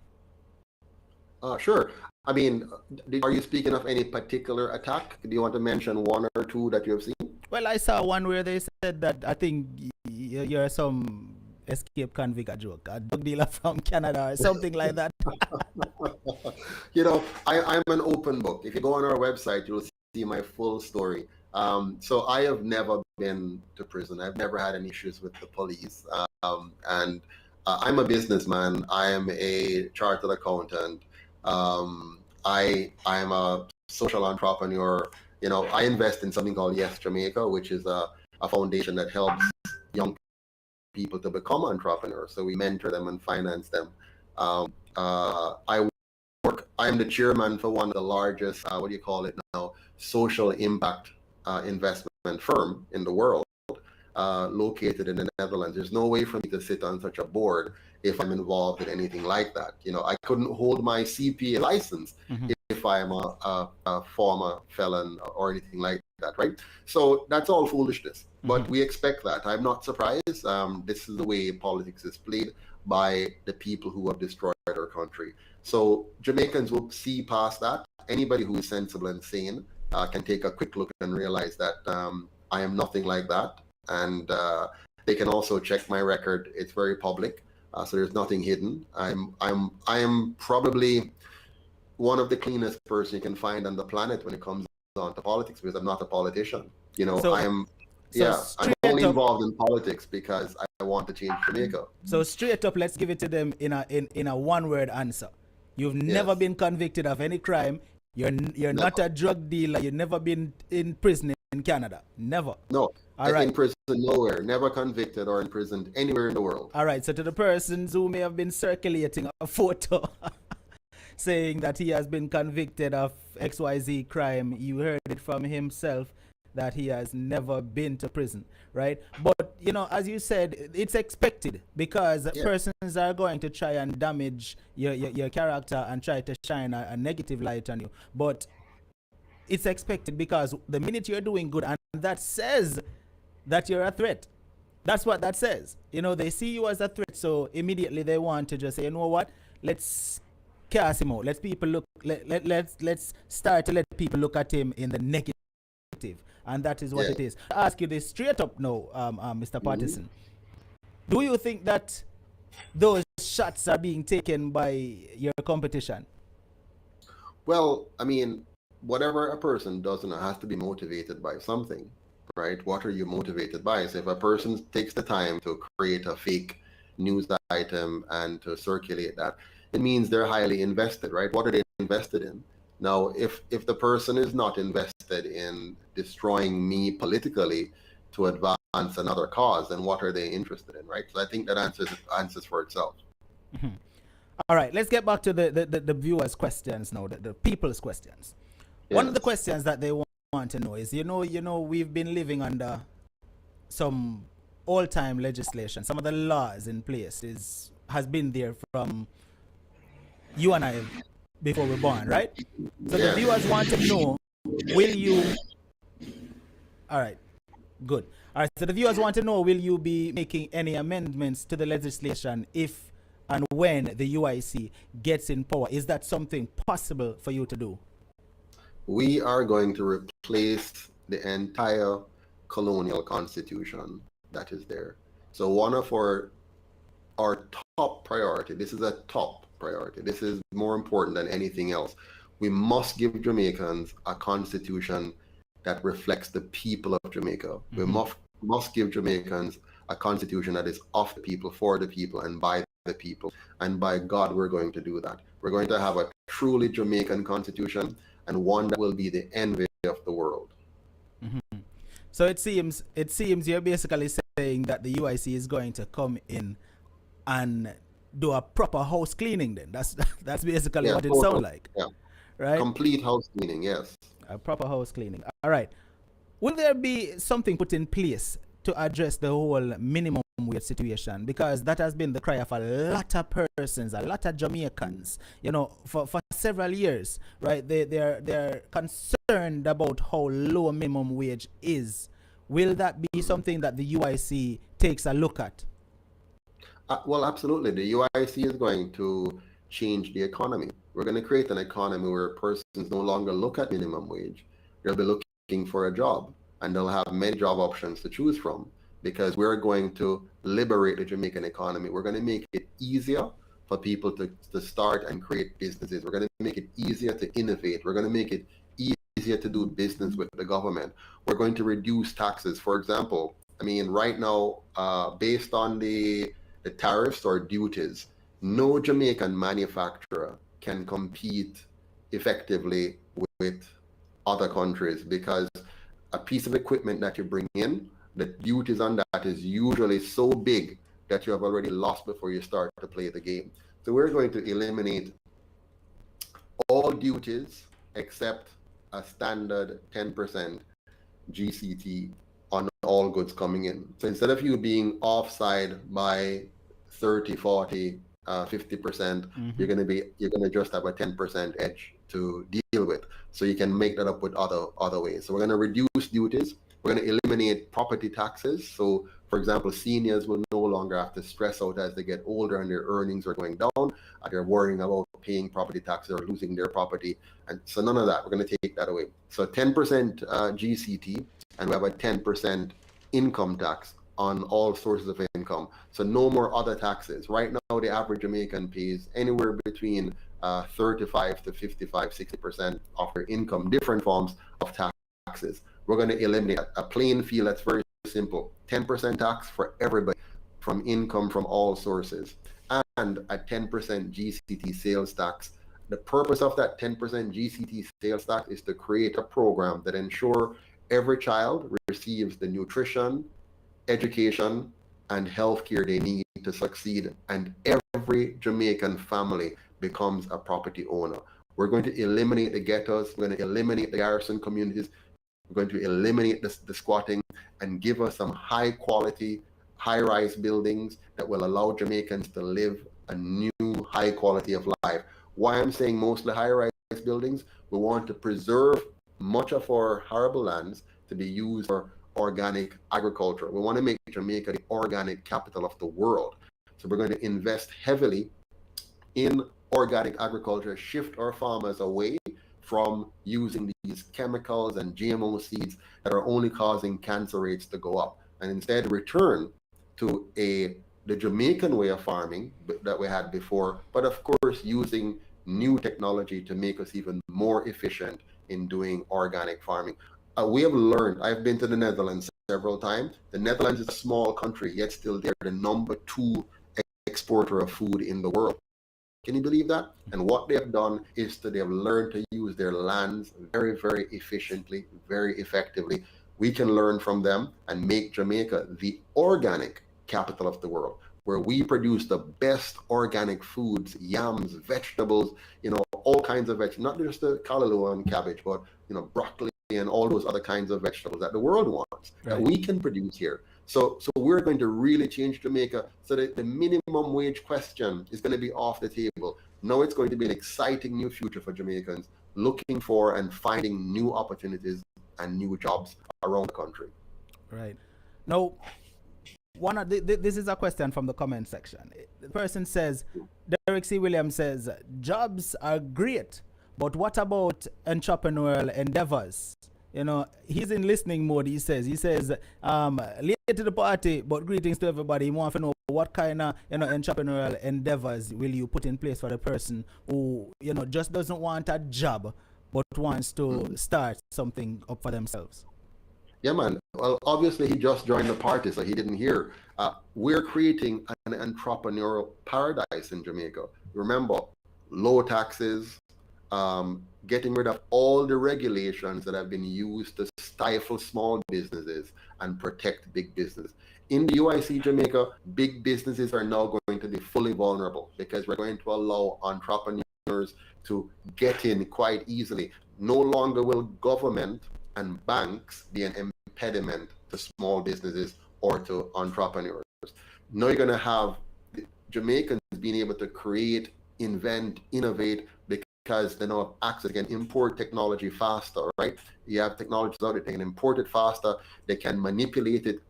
Sure. I mean, are you speaking of any particular attack? Do you want to mention one or two that you have seen? Well, I saw one where they said that I think you're some escape convict, a joke, a drug dealer from Canada or something like that. You know, I'm an open book. If you go on our website, you'll see my full story. So I have never been to prison. I've never had any issues with the police. And I'm a businessman. I am a chartered accountant. I'm a social entrepreneur. You know, I invest in something called Yes Jamaica, which is a foundation that helps young people to become entrepreneurs. So we mentor them and finance them. I'm the chairman for one of the largest, social impact investment firm in the world, located in the Netherlands. There's no way for me to sit on such a board if I'm involved in anything like that. You know, I couldn't hold my CPA license if I'm a former felon or anything like that, right? So that's all foolishness, but we expect that. I'm not surprised. This is the way politics is played by the people who have destroyed our country. So Jamaicans will see past that. Anybody who is sensible and sane can take a quick look and realize that I am nothing like that. And they can also check my record. It's very public, so there's nothing hidden. I am probably one of the cleanest person you can find on the planet when it comes on to politics, because I'm not a politician. You know, I'm only involved in politics because I want to change Jamaica. So straight up, let's give it to them in a one-word answer. You've never been convicted of any crime. You're not a drug dealer. You've never been in prison in Canada. Never. No. All right. In prison nowhere. Never convicted or imprisoned anywhere in the world. All right. So to the persons who may have been circulating a photo saying that he has been convicted of XYZ crime, you heard it from himself that he has never been to prison, right? But, you know, as you said, it's expected because persons are going to try and damage your character and try to shine a negative light on you. But it's expected because the minute you're doing good, and that says that you're a threat. That's what that says. You know, they see you as a threat, so immediately they want to just say, you know what, let's cast him out. Let's start to let people look at him in the negative. And that is what it is. I ask you this straight up now, Mr. Patterson. Do you think that those shots are being taken by your competition? Well, I mean, whatever a person does has to be motivated by something, right? What are you motivated by? So if a person takes the time to create a fake news item and to circulate that, it means they're highly invested, right? What are they invested in? Now, if the person is not invested in destroying me politically to advance another cause, then what are they interested in, right? So I think that answers for itself. All right, let's get back to the viewers' questions now, the people's questions. One of the questions that they want to know is, you know, we've been living under some all-time legislation. Some of the laws in place has been there from you and I before we're born, right? So the viewers want to know, will you... All right, good. All right, so the viewers want to know, will you be making any amendments to the legislation if and when the UIC gets in power? Is that something possible for you to do? We are going to replace the entire colonial constitution that is there. So one of our top priority, this is a top priority. This is more important than anything else. We must give Jamaicans a constitution that reflects the people of Jamaica. We must give Jamaicans a constitution that is of the people, for the people, and by the people. And by God, we're going to do that. We're going to have a truly Jamaican constitution, and one that will be the envy of the world. So it seems you're basically saying that the UIC is going to come in and do a proper house cleaning then. That's basically what it sounds like. Yeah. Right? Complete house cleaning, yes. A proper house cleaning. All right. will there be something put in place to address the whole minimum wage situation? Because that has been the cry of a lot of persons, a lot of Jamaicans, for several years, right? They're concerned about how low minimum wage is. Will that be something that the UIC takes a look at? Well, absolutely. The UIC is going to change the economy. We're going to create an economy where persons no longer look at minimum wage. They'll be looking for a job, and they'll have many job options to choose from, because we're going to liberate the Jamaican economy. We're going to make it easier for people to start and create businesses. We're going to make it easier to innovate. We're going to make it easier to do business with the government. We're going to reduce taxes. For example, right now, based on the tariffs or duties, no Jamaican manufacturer can compete effectively with other countries, because a piece of equipment that you bring in, the duties on that is usually so big that you have already lost before you start to play the game. So we're going to eliminate all duties except a standard 10% GCT on all goods coming in. So instead of you being offside by 30, 40, 50%, you're going to just have a 10% edge to deal with. So you can make that up with other ways. So we're going to reduce duties. We're going to eliminate property taxes. So, for example, seniors will no longer have to stress out as they get older and their earnings are going down, and they're worrying about paying property taxes or losing their property. And so none of that. We're going to take that away. So 10% GCT, and we have a 10% income tax on all sources of income. So no more other taxes. Right now, the average Jamaican pays anywhere between 35 to 55, 60% of their income, different forms of taxes. We're going to eliminate a playing field that's very simple. 10% tax for everybody from income from all sources, and a 10% GCT sales tax. The purpose of that 10% GCT sales tax is to create a program that ensure every child receives the nutrition, education, and healthcare they need to succeed, and every Jamaican family becomes a property owner. We're going to eliminate the ghettos. We're going to eliminate the garrison communities. We're going to eliminate the squatting and give us some high quality, high-rise buildings that will allow Jamaicans to live a new high quality of life. Why I'm saying mostly high-rise buildings, we want to preserve much of our arable lands to be used for organic agriculture. We want to make Jamaica the organic capital of the world. So we're going to invest heavily in organic agriculture, shift our farmers away from using these chemicals and GMO seeds that are only causing cancer rates to go up, and instead return to the Jamaican way of farming that we had before, but of course using new technology to make us even more efficient in doing organic farming. We have learned, I've been to the Netherlands several times. The Netherlands is a small country, yet still they're the number 2 exporter of food in the world. Can you believe that? And what they have done is that they have learned to use their lands very, very efficiently, very effectively. We can learn from them and make Jamaica the organic capital of the world, where we produce the best organic foods, yams, vegetables, all kinds of vegetables, not just the callaloo and cabbage, but broccoli and all those other kinds of vegetables that the world wants, that we can produce here. So we're going to really change Jamaica so that the minimum wage question is going to be off the table. Now it's going to be an exciting new future for Jamaicans looking for and finding new opportunities and new jobs around the country. Right. Now, this is a question from the comment section. The person says, Derek C. Williams says, jobs are great, but what about entrepreneurial endeavors? He's in listening mode. He says, late to the party, but greetings to everybody. He wants to know what kind of, entrepreneurial endeavors will you put in place for the person who, just doesn't want a job, but wants to start something up for themselves. Yeah, man. Well, obviously he just joined the party, so he didn't hear. We're creating an entrepreneurial paradise in Jamaica. Remember, low taxes, getting rid of all the regulations that have been used to stifle small businesses and protect big business. In the UIC Jamaica, big businesses are now going to be fully vulnerable because we're going to allow entrepreneurs to get in quite easily. No longer will government and banks be an impediment to small businesses or to entrepreneurs. Now you're going to have Jamaicans being able to create, invent, innovate, because they now have access. They can import technology faster, right? You have technologies out there, they can import it faster, they can manipulate it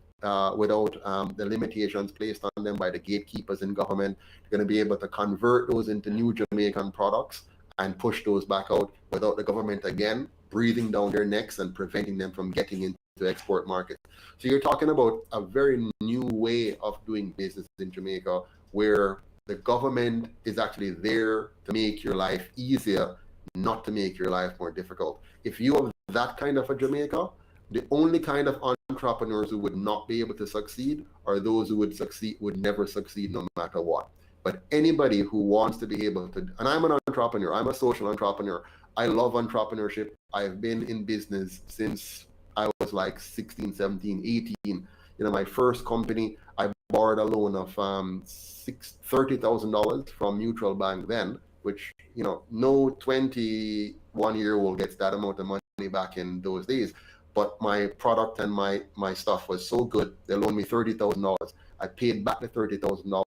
without the limitations placed on them by the gatekeepers in government. They're going to be able to convert those into new Jamaican products and push those back out without the government again breathing down their necks and preventing them from getting into the export market. So you're talking about a very new way of doing business in Jamaica, where the government is actually there to make your life easier, not to make your life more difficult. If you have that kind of a Jamaica, the only kind of entrepreneurs who would not be able to succeed are those who would never succeed no matter what. But anybody who wants to be able to, and I'm an entrepreneur, I'm a social entrepreneur. I love entrepreneurship. I've been in business since I was like 16, 17, 18. My first company, I borrowed a loan of $30,000 from Mutual Bank then, which, no 21-year-old gets that amount of money back in those days. But my product and my stuff was so good, they loaned me $30,000. I paid back the $30,000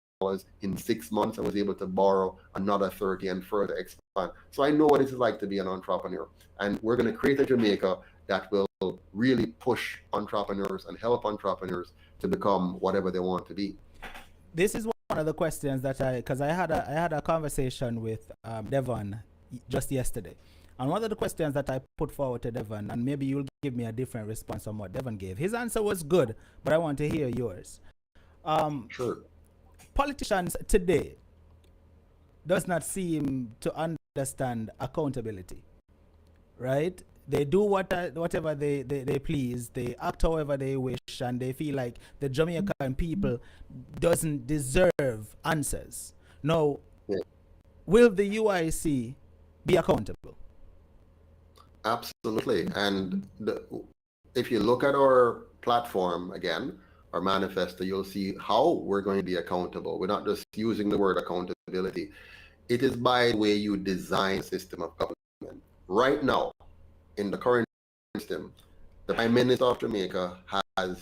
in 6 months. I was able to borrow another 30 and further expand. So I know what it is like to be an entrepreneur. And we're going to create a Jamaica that will really push entrepreneurs and help entrepreneurs to become whatever they want to be. This is one of the questions that because I had a conversation with Devon just yesterday. And one of the questions that I put forward to Devon, and maybe you'll give me a different response on what Devon gave. His answer was good, but I want to hear yours. Sure. Politicians today does not seem to understand accountability, right? They do whatever they please. They act however they wish, and they feel like the Jamaican people doesn't deserve answers. Now, will the UIC be accountable? Absolutely. And if you look at our platform again, our manifesto, you'll see how we're going to be accountable. We're not just using the word accountability. It is by the way you design a system of government. Right now, in the current system, the Prime Minister of Jamaica has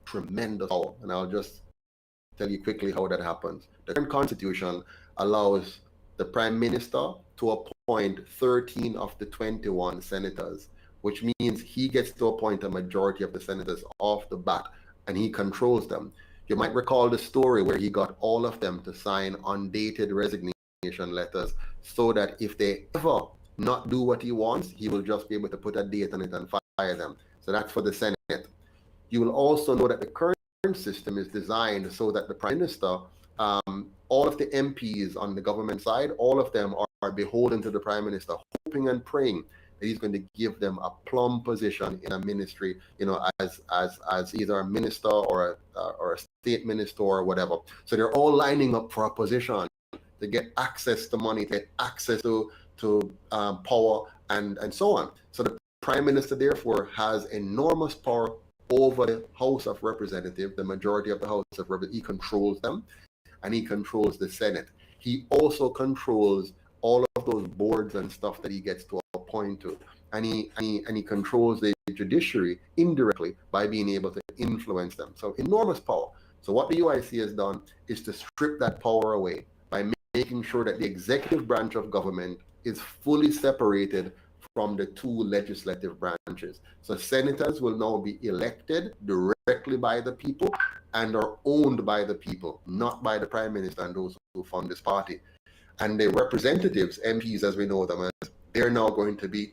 tremendous power. And I'll just tell you quickly how that happens. The current constitution allows the Prime Minister to appoint 13 of the 21 senators, which means he gets to appoint a majority of the senators off the bat, and he controls them. You might recall the story where he got all of them to sign undated resignation letters so that if they ever not do what he wants, he will just be able to put a date on it and fire them. So that's for the Senate. You will also know that the current system is designed so that the Prime Minister, all of the MPs on the government side, all of them are beholden to the Prime Minister, hoping and praying that he's going to give them a plum position in a ministry, as either a minister or a state minister or whatever. So they're all lining up for a position to get access to money, to get access to power and so on. So the Prime Minister therefore has enormous power over the House of Representatives, the majority of the House of Representatives. He controls them, and he controls the Senate. He also controls all of those boards and stuff that he gets to appoint to, and he controls the judiciary indirectly by being able to influence them. So enormous power. So what the UIC has done is to strip that power away by making sure that the executive branch of government is fully separated from the two legislative branches. So senators will now be elected directly by the people and are owned by the people, not by the Prime Minister and those who fund this party. And the representatives, MPs as we know them as, they're now going to be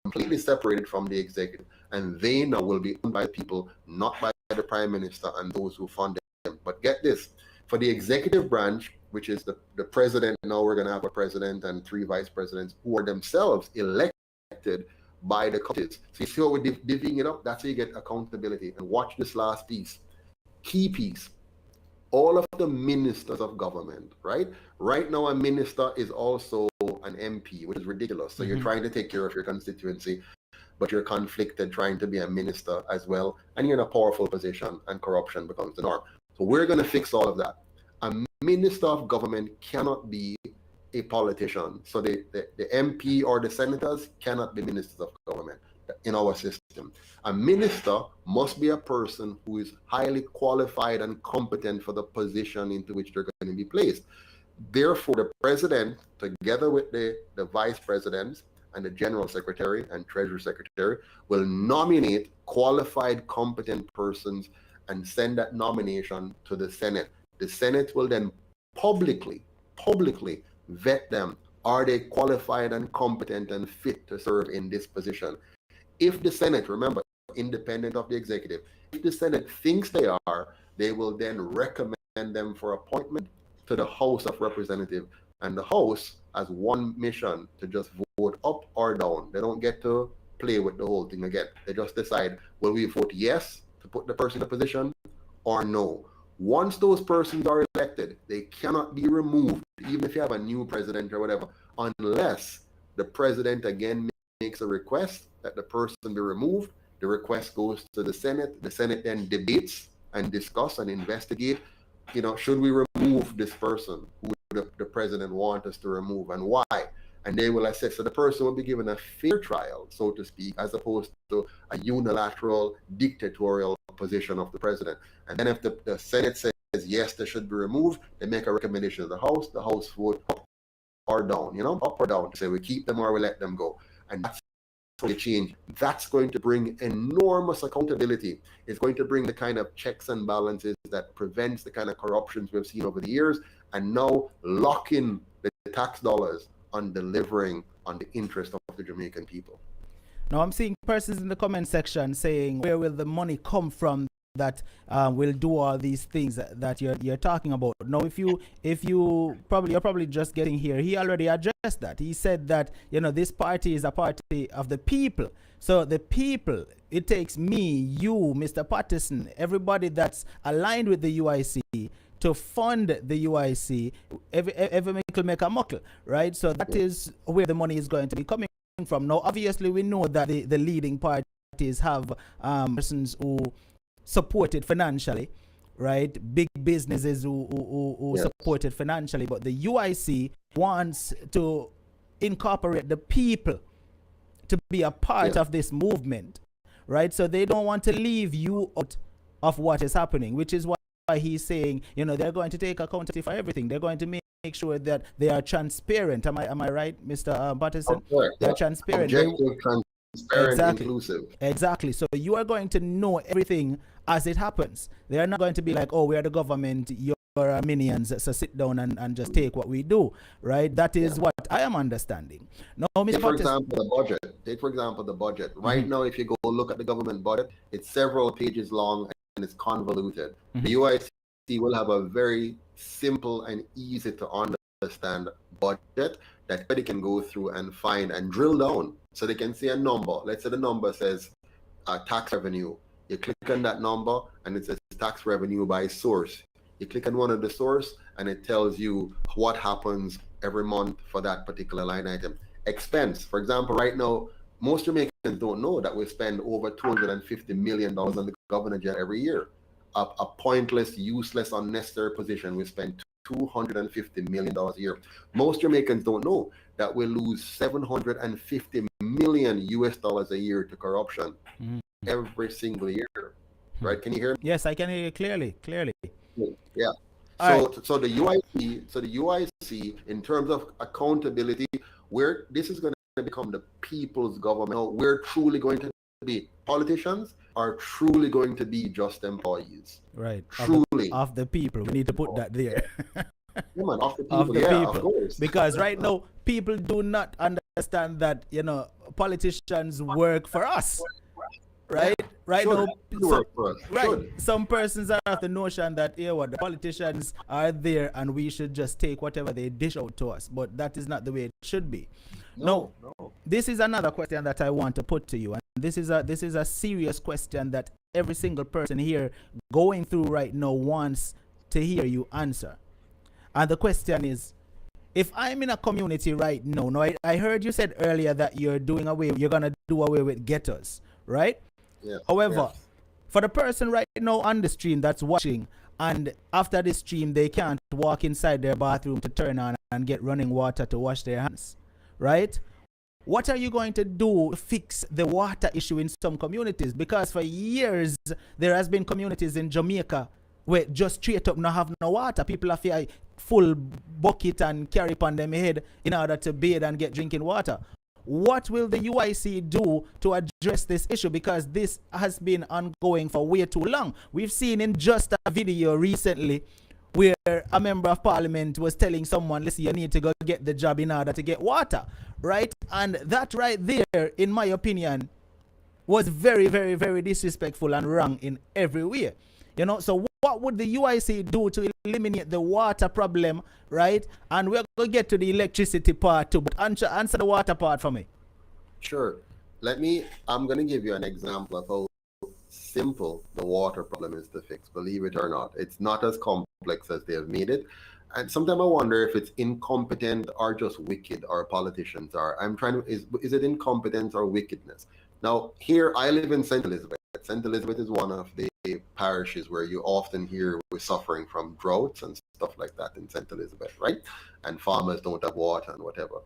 completely separated from the executive, and they now will be owned by the people, not by the Prime Minister and those who fund them. But get this, for the executive branch, which is the president, now we're going to have a president and 3 vice presidents who are themselves elected by the committees. So you see how we're divvying it up? That's how you get accountability. And watch this last piece. Key piece. All of the ministers of government, right? Right now, a minister is also an MP, which is ridiculous. So you're trying to take care of your constituency, but you're conflicted trying to be a minister as well. And you're in a powerful position, and corruption becomes the norm. So we're going to fix all of that. A minister of government cannot be a politician. So the MP or the senators cannot be ministers of government. in our system. A minister must be a person who is highly qualified and competent for the position into which they're going to be placed. Therefore, the president, together with the vice presidents and the general secretary and treasury secretary, will nominate qualified, competent persons and send that nomination to the Senate. The Senate will then publicly vet them. Are they qualified and competent and fit to serve in this position? If the Senate, remember, independent of the executive, if the Senate thinks they are, they will then recommend them for appointment to the House of Representatives. And the House has one mission, to just vote up or down. They don't get to play with the whole thing again. They just decide, will we vote yes to put the person in a position or no? Once those persons are elected, they cannot be removed, even if you have a new president or whatever, unless the president again makes a request that the person be removed. The request goes to the Senate. The Senate then debates and discuss and investigate, should we remove this person who the president wants us to remove, and why? And they will assess. So the person will be given a fair trial, so to speak, as opposed to a unilateral dictatorial position of the president. And then if the Senate says yes, they should be removed, they make a recommendation to the House vote up or down, up or down, to say we keep them or we let them go. And that's the change. That's going to bring enormous accountability. It's going to bring the kind of checks and balances that prevents the kind of corruptions we've seen over the years, and now lock in the tax dollars on delivering on the interest of the Jamaican people. Now I'm seeing persons in the comment section saying, where will the money come from that will do all these things that you're talking about? Now, if you're probably just getting here, he already addressed that. He said that this party is a party of the people. So the people, it takes me, you, Mr. Patterson, everybody that's aligned with the UIC to fund the UIC. Every mickle make a muckle, right? So that is where the money is going to be coming from. Now, obviously, we know that the leading parties have persons who support it financially, right? Big businesses who Yes. support it financially, but the UIC wants to incorporate the people to be a part of this movement, right? So they don't want to leave you out of what is happening, which is why he's saying, they're going to take accountability for everything. They're going to make sure that they are transparent. Am I right, Mr. Patterson? They're transparent. Objective, transparent, inclusive. Exactly. So you are going to know everything as it happens. They are not going to be like, oh, we are the government, you're our minions, so sit down and just take what we do, right? That is what I am understanding. No, Mr. Take, for example, the budget. Right now, if you go look at the government budget, it's several pages long and it's convoluted. The UIC will have a very simple and easy to understand budget that everybody can go through and find and drill down, so they can see a number. Let's say the number says tax revenue. You click on that number and it says tax revenue by source. You click on one of the source and it tells you what happens every month for that particular line item. Expense, for example, right now, most Jamaicans don't know that we spend over $250 million on the governor general every year. A pointless, useless, unnecessary position, we spend $250 million a year. Most Jamaicans don't know that we lose $750 million US a year to corruption every single year. Right? Can you hear me? Yes, I can hear you clearly. Yeah. So the UIC, in terms of accountability, where this is going to become the people's government, we're truly going to be politicians are truly going to be just employees. Right. Truly. Of the people. We need to put that there. Of the people. Of the Of people. course. Because right now, people do not understand that, politicians work for us. Right? Right Should. now, Work for us. right. Should. Some persons are of the notion that the politicians are there and we should just take whatever they dish out to us. But that is not the way it should be. No. This is another question that I want to put to you, and this is a serious question that every single person here going through right now wants to hear you answer. And the question is, if I'm in a community right now, I heard you said earlier that you're gonna do away with ghettos, right? Yeah. However, for the person right now on the stream that's watching, and after this stream they can't walk inside their bathroom to turn on and get running water to wash their hands, right? What are you going to do to fix the water issue in some communities? Because for years, there has been communities in Jamaica where just straight up not have no water. People have a full bucket and carry upon them head in order to bathe and get drinking water. What will the UIC do to address this issue? Because this has been ongoing for way too long. We've seen in just a video recently where a member of parliament was telling someone, listen, you need to go get the job in order to get water, right? And that right there, in my opinion, was very, very, very disrespectful and wrong in every way. You know, so what would the UIC do to eliminate the water problem, right? And we're going to get to the electricity part too, but answer the water part for me. Sure. I'm going to give you an example of how simple the water problem is to fix, believe it or not. It's not as complex as they have made it. And sometimes I wonder if it's incompetent or just wicked our politicians are. Is it incompetence or wickedness? Now, here I live in St. Elizabeth. St. Elizabeth is one of the parishes where you often hear we're suffering from droughts and stuff like that in St. Elizabeth, right? And farmers don't have water and whatever.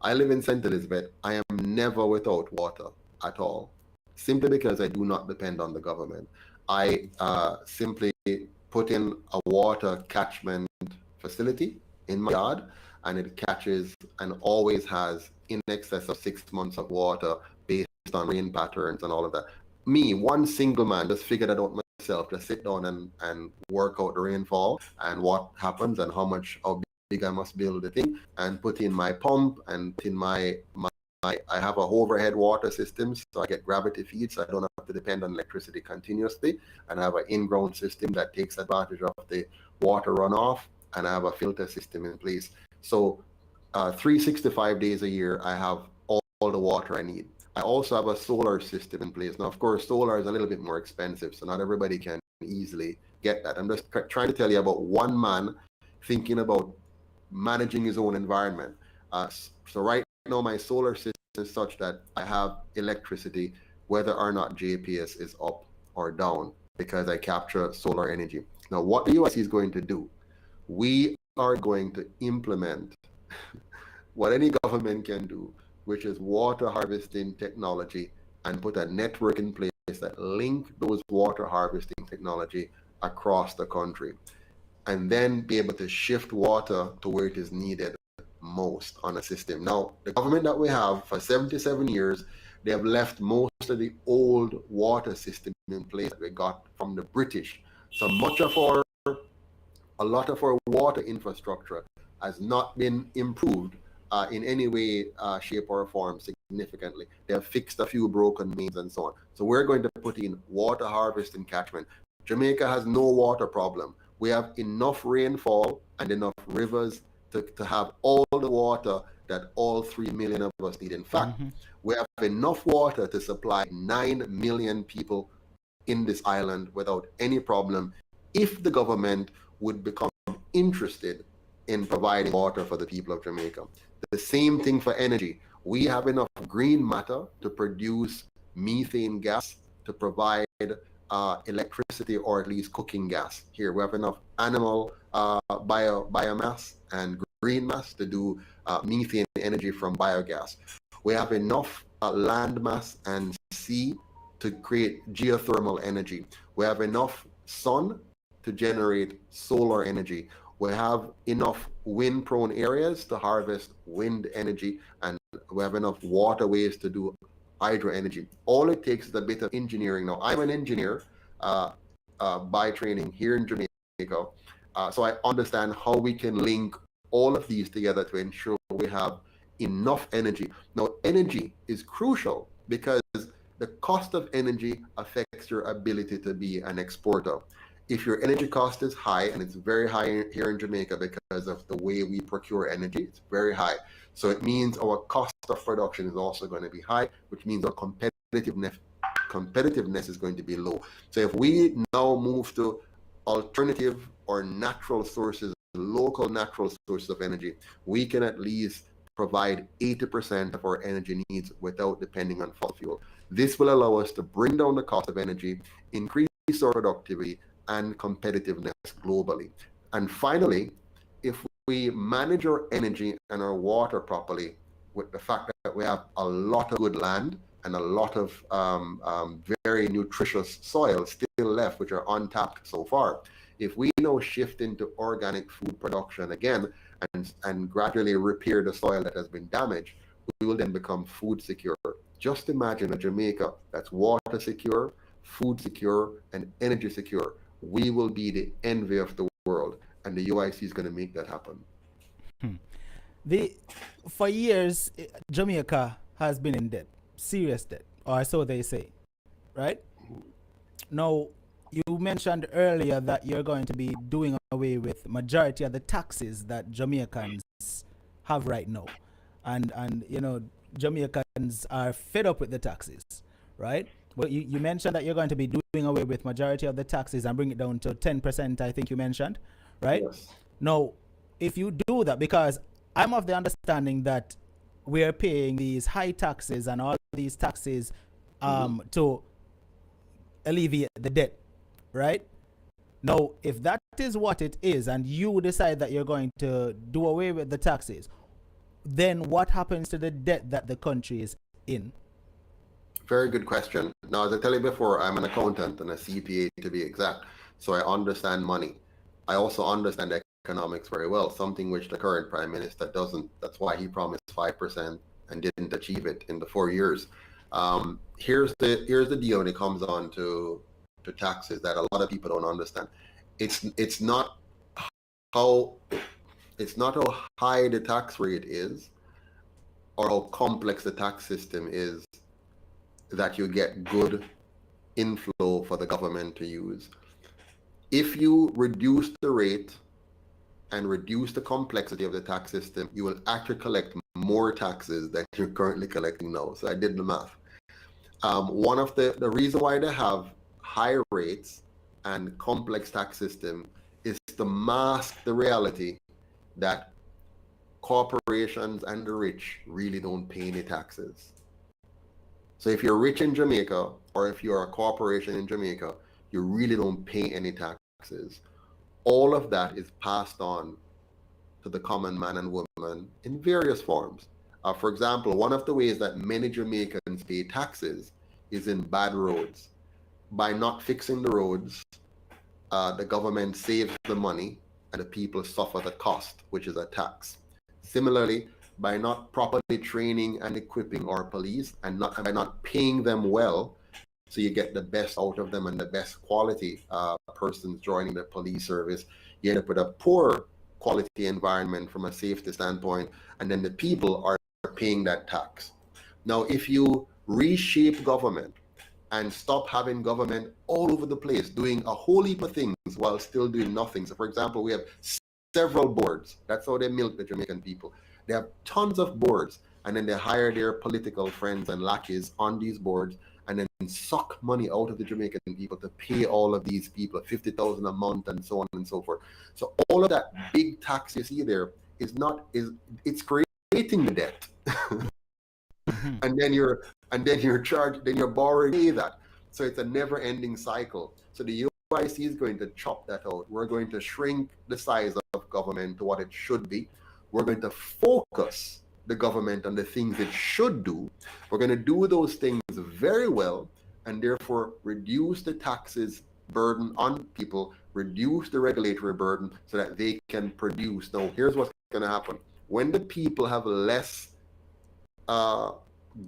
I live in St. Elizabeth. I am never without water at all, simply because I do not depend on the government. I simply put in a water catchment facility in my yard, and it catches and always has in excess of 6 months of water based on rain patterns and all of that. Me, one single man, just figured it out myself, just sit down and work out the rainfall and what happens and how big I must build the thing, and put in my pump and put in my I have a overhead water system, so I get gravity feed, so I don't have to depend on electricity continuously. And I have an in-ground system that takes advantage of the water runoff, and I have a filter system in place. So 365 days a year, I have all the water I need. I also have a solar system in place. Now, of course, solar is a little bit more expensive, so not everybody can easily get that. I'm just trying to tell you about one man thinking about managing his own environment. So right now, my solar system is such that I have electricity whether or not JPS is up or down, because I capture solar energy. Now, what the UIC is going to do, we are going to implement what any government can do, which is water harvesting technology, and put a network in place that link those water harvesting technology across the country, and then be able to shift water to where it is needed most on a system. Now, the government that we have for 77 years, they have left most of the old water system in place that we got from the British. So a lot of our water infrastructure has not been improved in any way, shape, or form significantly. They have fixed a few broken mains and so on. So we're going to put in water harvesting catchment. Jamaica has no water problem. We have enough rainfall and enough rivers to have all the water that all 3 million of us need. In fact, we have enough water to supply 9 million people in this island without any problem, if the government would become interested in providing water for the people of Jamaica. The same thing for energy. We have enough green matter to produce methane gas to provide electricity, or at least cooking gas. Here we have enough animal biomass and green mass to do methane energy from biogas. We have enough land mass and sea to create geothermal energy. We have enough sun to generate solar energy. We have enough wind-prone areas to harvest wind energy, and we have enough waterways to do hydro energy. All it takes is a bit of engineering. Now, I'm an engineer by training here in Jamaica, so I understand how we can link all of these together to ensure we have enough energy. Now, energy is crucial because the cost of energy affects your ability to be an exporter. If your energy cost is high, and it's very high here in Jamaica because of the way we procure energy, it's very high. So it means our cost of production is also going to be high, which means our competitiveness is going to be low. So if we now move to alternative or natural sources, local natural sources of energy, we can at least provide 80% of our energy needs without depending on fossil fuel. This will allow us to bring down the cost of energy, increase our productivity and competitiveness globally. And finally, if we manage our energy and our water properly, with the fact that we have a lot of good land and a lot of very nutritious soil still left, which are untapped so far. If we now shift into organic food production again and gradually repair the soil that has been damaged, we will then become food secure. Just imagine a Jamaica that's water secure, food secure, and energy secure. We will be the envy of the world, and the UIC is going to make that happen. For years, Jamaica has been in debt, serious debt, or so they say, right? Now, you mentioned earlier that you're going to be doing away with majority of the taxes that Jamaicans have right now, and you know, Jamaicans are fed up with the taxes, right? But you mentioned that you're going to be doing away with majority of the taxes and bring it down to 10%, I think you mentioned, right? Yes. Now, if you do that, because I'm of the understanding that we're paying these high taxes and all these taxes to alleviate the debt, right? Now, if that is what it is, and you decide that you're going to do away with the taxes, then what happens to the debt that the country is in? Very good question. Now, as I tell you before, I'm an accountant and a CPA to be exact, so I understand money. I also understand economics very well, something which the current Prime Minister doesn't. That's why he promised 5% and didn't achieve it in the 4 years. Here's the deal when it comes on to taxes that a lot of people don't understand. It's not how high the tax rate is or how complex the tax system is that you get good inflow for the government to use. If you reduce the rate and reduce the complexity of the tax system, you will actually collect more taxes than you're currently collecting now. So I did the math. One of the reason why they have high rates and complex tax system is to mask the reality that corporations and the rich really don't pay any taxes. So if you're rich in Jamaica, or if you're a corporation in Jamaica, you really don't pay any taxes. All of that is passed on to the common man and woman in various forms. For example, one of the ways that many Jamaicans pay taxes is in bad roads. By not fixing the roads, the government saves the money and the people suffer the cost, which is a tax. Similarly, by not properly training and equipping our police and by not paying them well, so you get the best out of them and the best quality persons joining the police service, you end up with a poor quality environment from a safety standpoint, and then the people are paying that tax. Now, if you reshape government and stop having government all over the place doing a whole heap of things while still doing nothing. So, for example, we have several boards. That's how they milk the Jamaican people. They have tons of boards, and then they hire their political friends and lackeys on these boards and then suck money out of the Jamaican people to pay all of these people $50,000 a month and so on and so forth. So all of that big tax you see there it's creating the debt. and then you're borrowing to pay that. So it's a never-ending cycle. So the UIC is going to chop that out. We're going to shrink the size of government to what it should be. We're going to focus the government on the things it should do. We're going to do those things very well, and therefore reduce the taxes burden on people, reduce the regulatory burden so that they can produce. Now, here's what's going to happen. When the people have less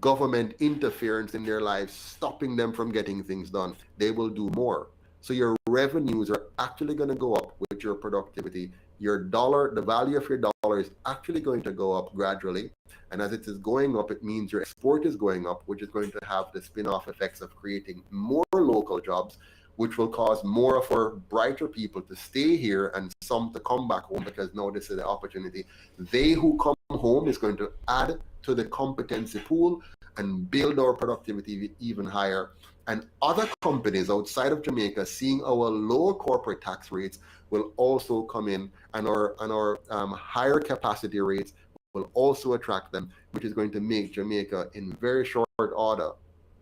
government interference in their lives, stopping them from getting things done, they will do more. So your revenues are actually going to go up with your productivity. Your dollar, the value of your dollar is actually going to go up gradually. And as it is going up, it means your export is going up, which is going to have the spin-off effects of creating more local jobs, which will cause more of our brighter people to stay here and some to come back home, because now this is the opportunity. They who come home is going to add to the competency pool and build our productivity even higher. And other companies outside of Jamaica, seeing our lower corporate tax rates, will also come in, and our higher capacity rates will also attract them, which is going to make Jamaica in very short order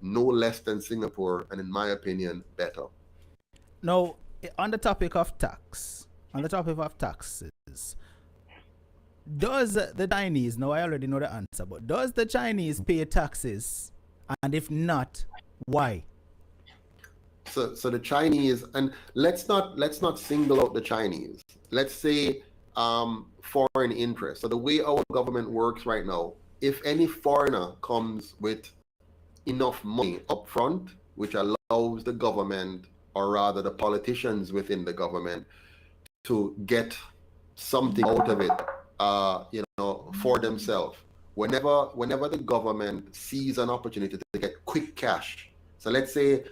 no less than Singapore, and in my opinion, better. Now, on the topic of taxes, Does the Chinese, no, I already know the answer, but does the Chinese pay taxes? And if not, why? So the Chinese, and let's not single out the Chinese. Let's say foreign interest. So the way our government works right now, if any foreigner comes with enough money up front, which allows the government, or rather the politicians within the government, to get something out of it, for themselves. Whenever the government sees an opportunity to get quick cash. So let's say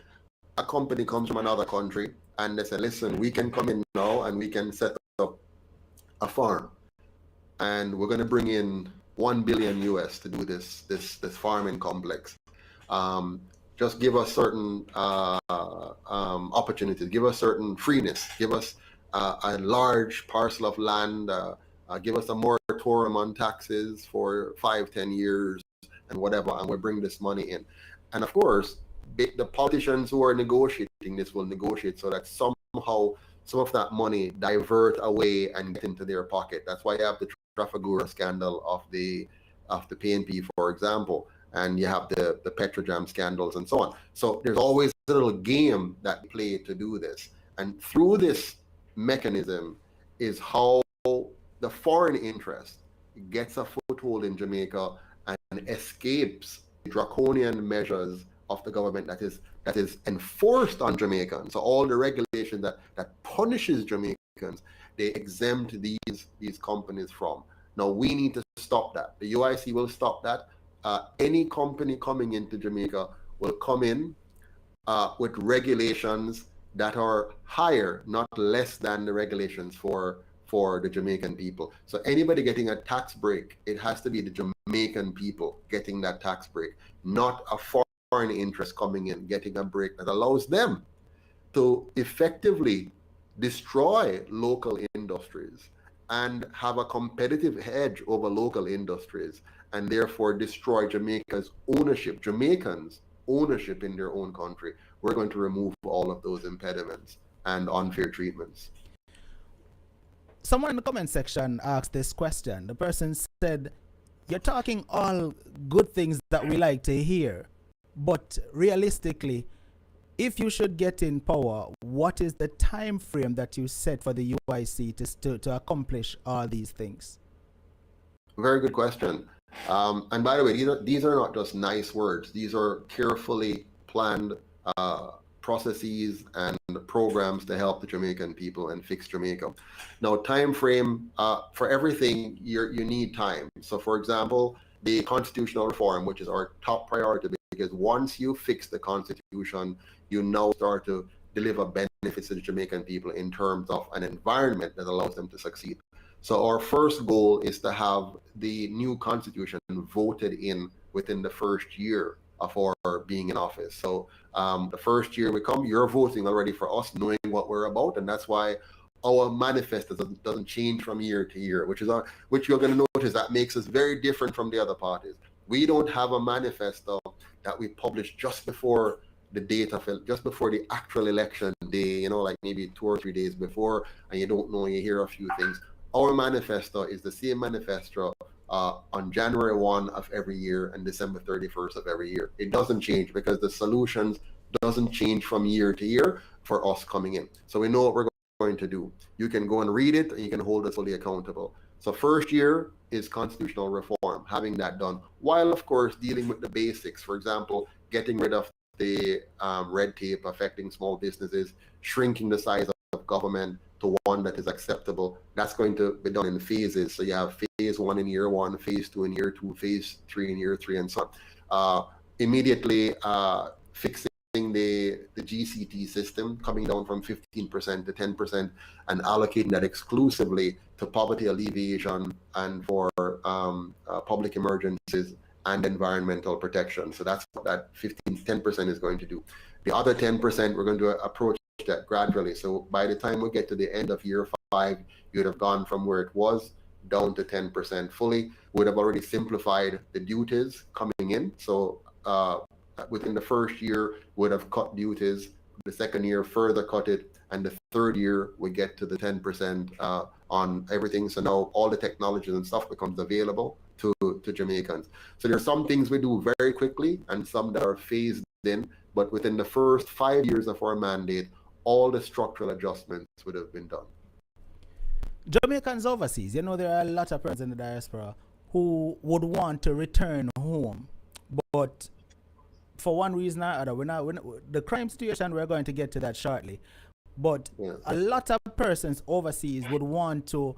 a company comes from another country and they say, listen, we can come in now and we can set up a farm, and we're going to bring in 1 billion US to do this farming complex. Just give us certain opportunities, give us certain freeness, give us a large parcel of land, give us a moratorium on taxes for 5-10 years and whatever, and we'll bring this money in. And of course, the politicians who are negotiating this will negotiate so that somehow some of that money divert away and get into their pocket. That's why you have the Trafalgar scandal of the PNP, for example, and you have the Petrojam scandals and so on. So there's always a little game that play to do this. And through this mechanism is how the foreign interest gets a foothold in Jamaica and escapes draconian measures of the government that is enforced on Jamaicans. So all the regulation that punishes Jamaicans, they exempt these companies from. Now we need to stop that. The UIC will stop that. Any company coming into Jamaica will come in with regulations that are higher, not less than the regulations for the Jamaican people. So anybody getting a tax break, it has to be the Jamaican people getting that tax break, not a foreign interest coming in, getting a break that allows them to effectively destroy local industries and have a competitive edge over local industries, and therefore destroy Jamaica's ownership, Jamaicans' ownership in their own country. We're going to remove all of those impediments and unfair treatments. Someone in the comment section asked this question. The person said, you're talking all good things that we like to hear, but realistically, if you should get in power, what is the time frame that you set for the UIC to accomplish all these things? Very good question. And by the way, these are not just nice words. These are carefully planned processes and programs to help the Jamaican people and fix Jamaica. Now, time frame for everything, you need time. So, for example, the constitutional reform, which is our top priority, because once you fix the constitution, you now start to deliver benefits to the Jamaican people in terms of an environment that allows them to succeed. So our first goal is to have the new constitution voted in within the first year of our being in office. So the first year we come, you're voting already for us, knowing what we're about, and that's why our manifesto doesn't change from year to year, which you're going to notice that makes us very different from the other parties. We don't have a manifesto that we publish just before the date of it, just before the actual election day, like maybe 2 or 3 days before, and you don't know, you hear a few things. Our manifesto is the same manifesto on January 1 of every year and December 31st of every year. It doesn't change because the solutions doesn't change from year to year for us coming in. So we know what we're going to do. You can go and read it and you can hold us fully accountable. So first year is constitutional reform, having that done, while of course dealing with the basics. For example, getting rid of the red tape affecting small businesses, shrinking the size of government to one that is acceptable. That's going to be done in phases. So you have phase 1 in year 1, phase 2 in year 2, phase 3 in year 3, and so on. Immediately fixing the GCT system, coming down from 15% to 10% and allocating that exclusively to poverty alleviation and for public emergencies and environmental protection. So that's what that 10% is going to do. The other 10%, we're going to approach that gradually. So by the time we get to the end of year 5, you'd have gone from where it was down to 10% fully. Would have already simplified the duties coming in. So within the first year, would have cut duties. The second year, further cut it, and the third year, we get to the 10% on everything. So now all the technologies and stuff becomes available to Jamaicans. So there are some things we do very quickly and some that are phased in, but within the first 5 years of our mandate, all the structural adjustments would have been done. Jamaicans overseas, you know, there are a lot of persons in the diaspora who would want to return home, but for one reason or other, we're not, the crime situation, we're going to get to that shortly, but a lot of persons overseas would want to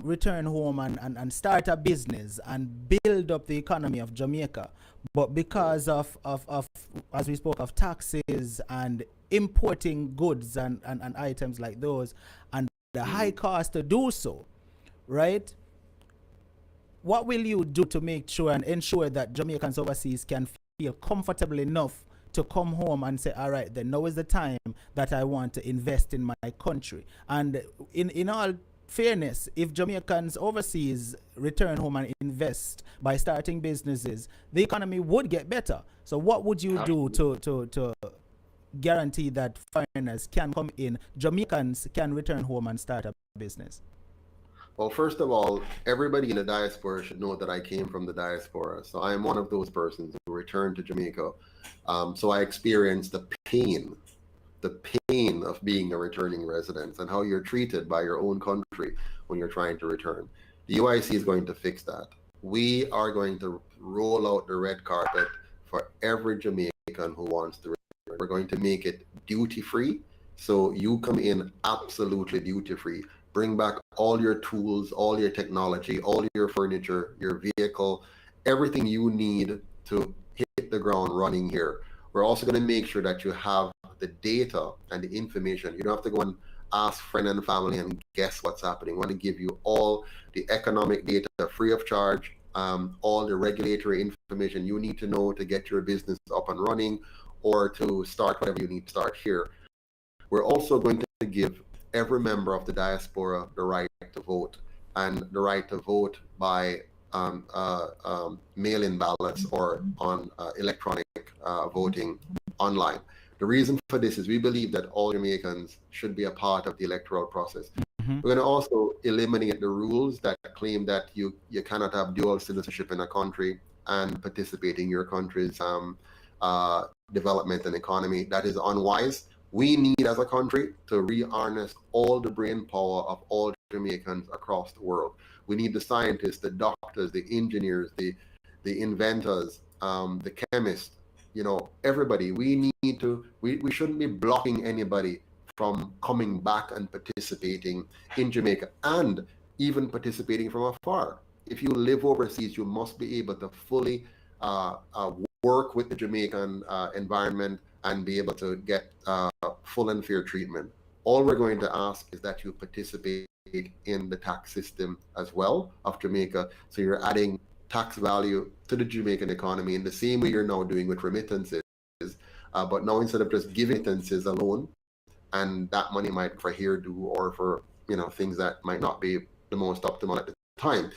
return home and start a business and build up the economy of Jamaica, but because of as we spoke of taxes and importing goods and items like those and the high cost to do so, right? What will you do to make sure and ensure that Jamaicans overseas can feel comfortable enough to come home and say, all right, then now is the time that I want to invest in my country? And in all fairness, if Jamaicans overseas return home and invest by starting businesses, the economy would get better. So what would you do to guarantee that foreigners can come in, Jamaicans can return home and start a business? Well, first of all, everybody in the diaspora should know that I came from the diaspora. So I am one of those persons who returned to Jamaica. So I experienced the pain of being a returning resident and how you're treated by your own country when you're trying to return. The UIC is going to fix that. We are going to roll out the red carpet for every Jamaican who wants to return. We're going to make it duty-free. So you come in absolutely duty-free. Bring back all your tools, all your technology, all your furniture, your vehicle, everything you need to hit the ground running here. We're also going to make sure that you have the data and the information. You don't have to go and ask friend and family and guess what's happening. We want to give you all the economic data free of charge, all the regulatory information you need to know to get your business up and running or to start whatever you need to start here. We're also going to give every member of the diaspora the right to vote, and the right to vote by mail-in ballots or on electronic voting online. The reason for this is we believe that all Jamaicans should be a part of the electoral process. We're going to also eliminate the rules that claim that you cannot have dual citizenship in a country and participate in your country's development and economy. That is unwise. We need as a country to re-harness all the brain power of all Jamaicans across the world. We need the scientists, the doctors, the engineers, the inventors, the chemists, you know, everybody. We shouldn't be blocking anybody from coming back and participating in Jamaica and even participating from afar. If you live overseas, you must be able to fully work with the Jamaican environment and be able to get full and fair treatment. All we're going to ask is that you participate in the tax system as well of Jamaica. So you're adding tax value to the Jamaican economy in the same way you're now doing with remittances. But now instead of just giving remittances alone, and that money might for hairdo or for, you know, things that might not be the most optimal at the time,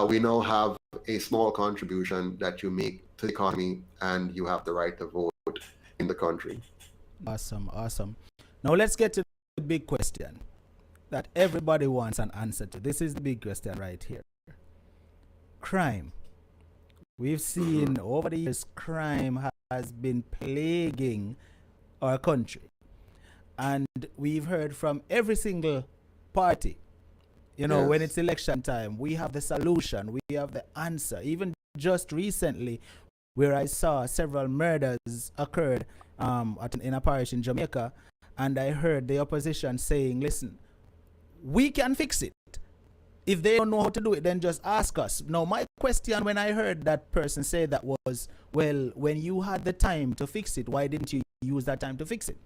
we now have a small contribution that you make to the economy, and you have the right to vote in the country. Awesome. Now let's get to the big question that everybody wants an answer to. This is the big question right here. Crime. We've seen over the years crime has been plaguing our country, and we've heard from every single party. You know, when it's election time, we have the solution, we have the answer. Even just recently, where I saw several murders occurred in a parish in Jamaica, and I heard the opposition saying, listen, we can fix it. If they don't know how to do it, then just ask us. Now, my question when I heard that person say that was, well, when you had the time to fix it, why didn't you use that time to fix it?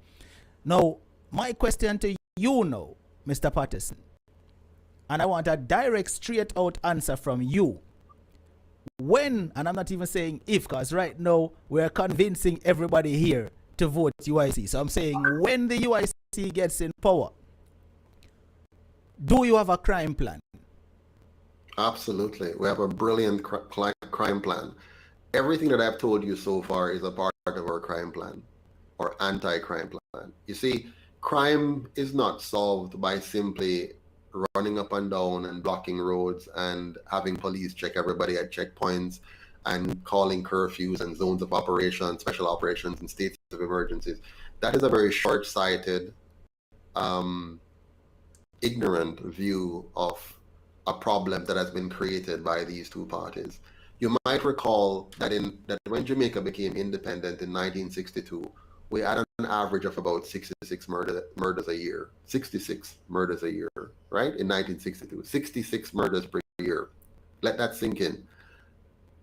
Now, my question to you now, Mr. Patterson, and I want a direct, straight out answer from you. When, and I'm not even saying if, because right now we're convincing everybody here to vote UIC. So I'm saying when the UIC gets in power, do you have a crime plan? Absolutely. We have a brilliant crime plan. Everything that I've told you so far is a part of our crime plan or anti-crime plan. You see, crime is not solved by simply running up and down and blocking roads and having police check everybody at checkpoints and calling curfews and zones of operation, special operations and states of emergencies. That is a very short-sighted, ignorant view of a problem that has been created by these two parties. You might recall that when Jamaica became independent in 1962, we had an average of about 66 murders a year. 66 murders a year, right? In 1962, 66 murders per year. Let that sink in.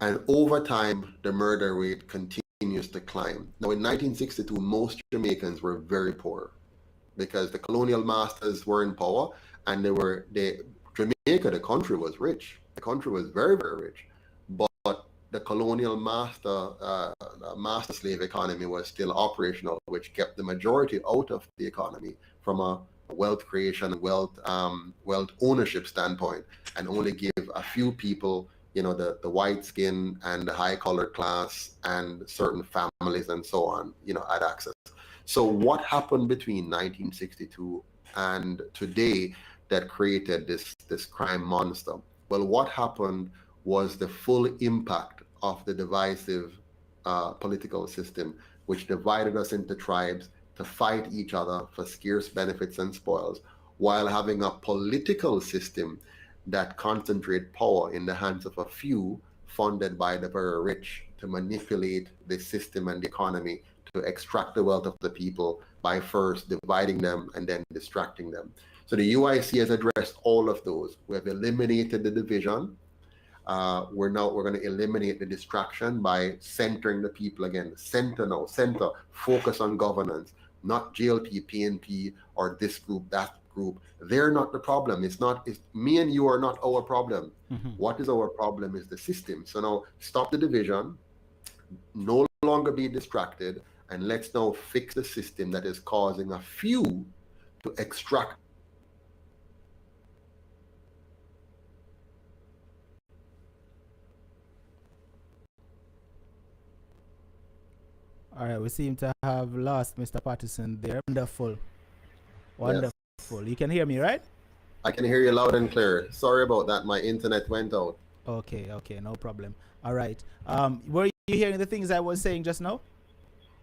And over time, the murder rate continues to climb. Now, in 1962, most Jamaicans were very poor because the colonial masters were in power, and Jamaica, the country was rich. The country was very, very rich. But the colonial master slave economy was still operational, which kept the majority out of the economy from a wealth creation, wealth ownership standpoint, and only give a few people, the white skin and the high colored class and certain families and so on, had access. So what happened between 1962 and today that created this crime monster? Well, what happened was the full impact of the divisive political system, which divided us into tribes to fight each other for scarce benefits and spoils, while having a political system that concentrate power in the hands of a few, funded by the very rich, to manipulate the system and the economy to extract the wealth of the people by first dividing them and then distracting them. So the UIC has addressed all of those. We have eliminated the division. We're going to eliminate the distraction by centering the people again. Center, focus on governance, not JLP, PNP, or this group, that group. They're not the problem. It's me and you are not our problem. Mm-hmm. What is our problem is the system. So now stop the division, no longer be distracted, and let's now fix the system that is causing a few to extract. All right, we seem to have lost Mr. Patterson there. Wonderful. Wonderful. Yes. You can hear me, right? I can hear you loud and clear. Sorry about that. My internet went out. Okay, no problem. All right. Were you hearing the things I was saying just now?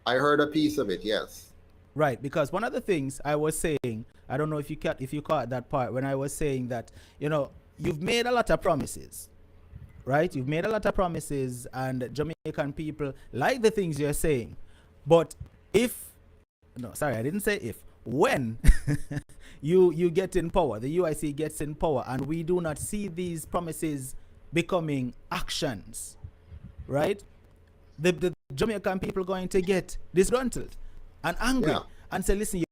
I heard a piece of it, yes. Right, because one of the things I was saying, I don't know if you caught that part when I was saying that, you've made a lot of promises, right? You've made a lot of promises, and Jamaican people like the things you're saying. But when you get in power, the UIC gets in power, and we do not see these promises becoming actions, right? The Jamaican people going to get disgruntled and angry and say, listen,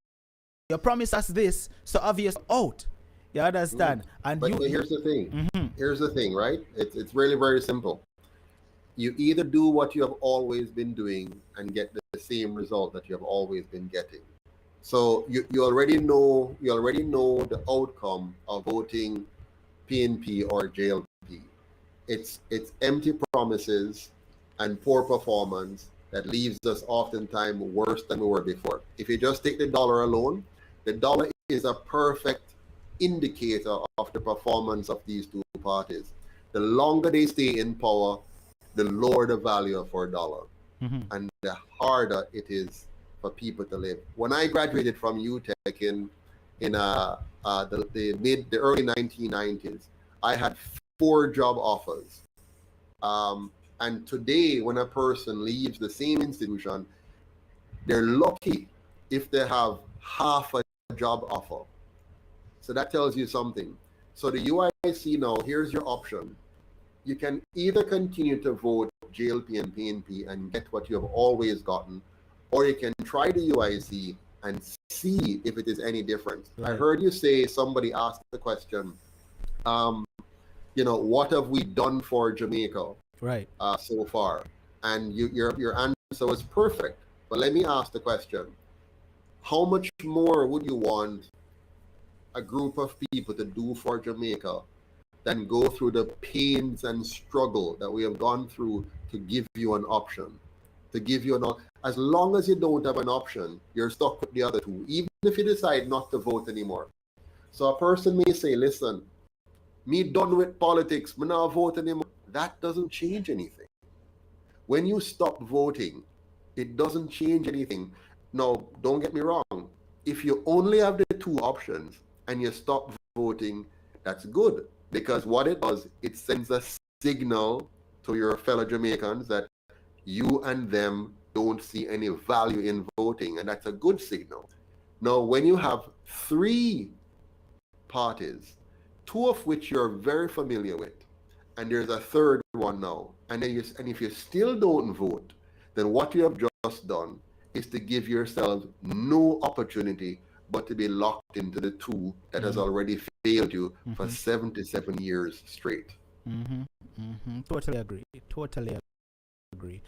you promised us this, so obvious out. You understand? And but here's the thing. Here's the thing, right? It's really very simple. You either do what you have always been doing and get the same result that you have always been getting. So you already know the outcome of voting PNP or JLP. It's empty promises and poor performance that leaves us oftentimes worse than we were before. If you just take the dollar alone, the dollar is a perfect indicator of the performance of these two parties. The longer they stay in power, the lower the value of our dollar, and the harder it is for people to live. When I graduated from UTech in the early 1990s, I had 4 job offers. And today, when a person leaves the same institution, they're lucky if they have half a job offer. So that tells you something. So the UIC now, here's your option. You can either continue to vote JLP and PNP and get what you have always gotten, or you can try the UIC and see if it is any different. Right. I heard you say, somebody asked the question, what have we done for Jamaica so far? And your answer was perfect. But let me ask the question. How much more would you want a group of people to do for Jamaica than go through the pains and struggle that we have gone through to give you an option? to give you as long as you don't have an option, you're stuck with the other two, even if you decide not to vote anymore. So a person may say, listen, me done with politics, me not vote anymore. That doesn't change anything. When you stop voting, it doesn't change anything. Now, don't get me wrong. If you only have the two options and you stop voting, that's good. Because what it does, it sends a signal to your fellow Jamaicans that you and them don't see any value in voting, and that's a good signal. Now, when you have three parties, two of which you're very familiar with, and there's a third one now, and if you still don't vote, then what you have just done is to give yourselves no opportunity but to be locked into the two that has already failed you for 77 years straight. Totally agree. Totally agree.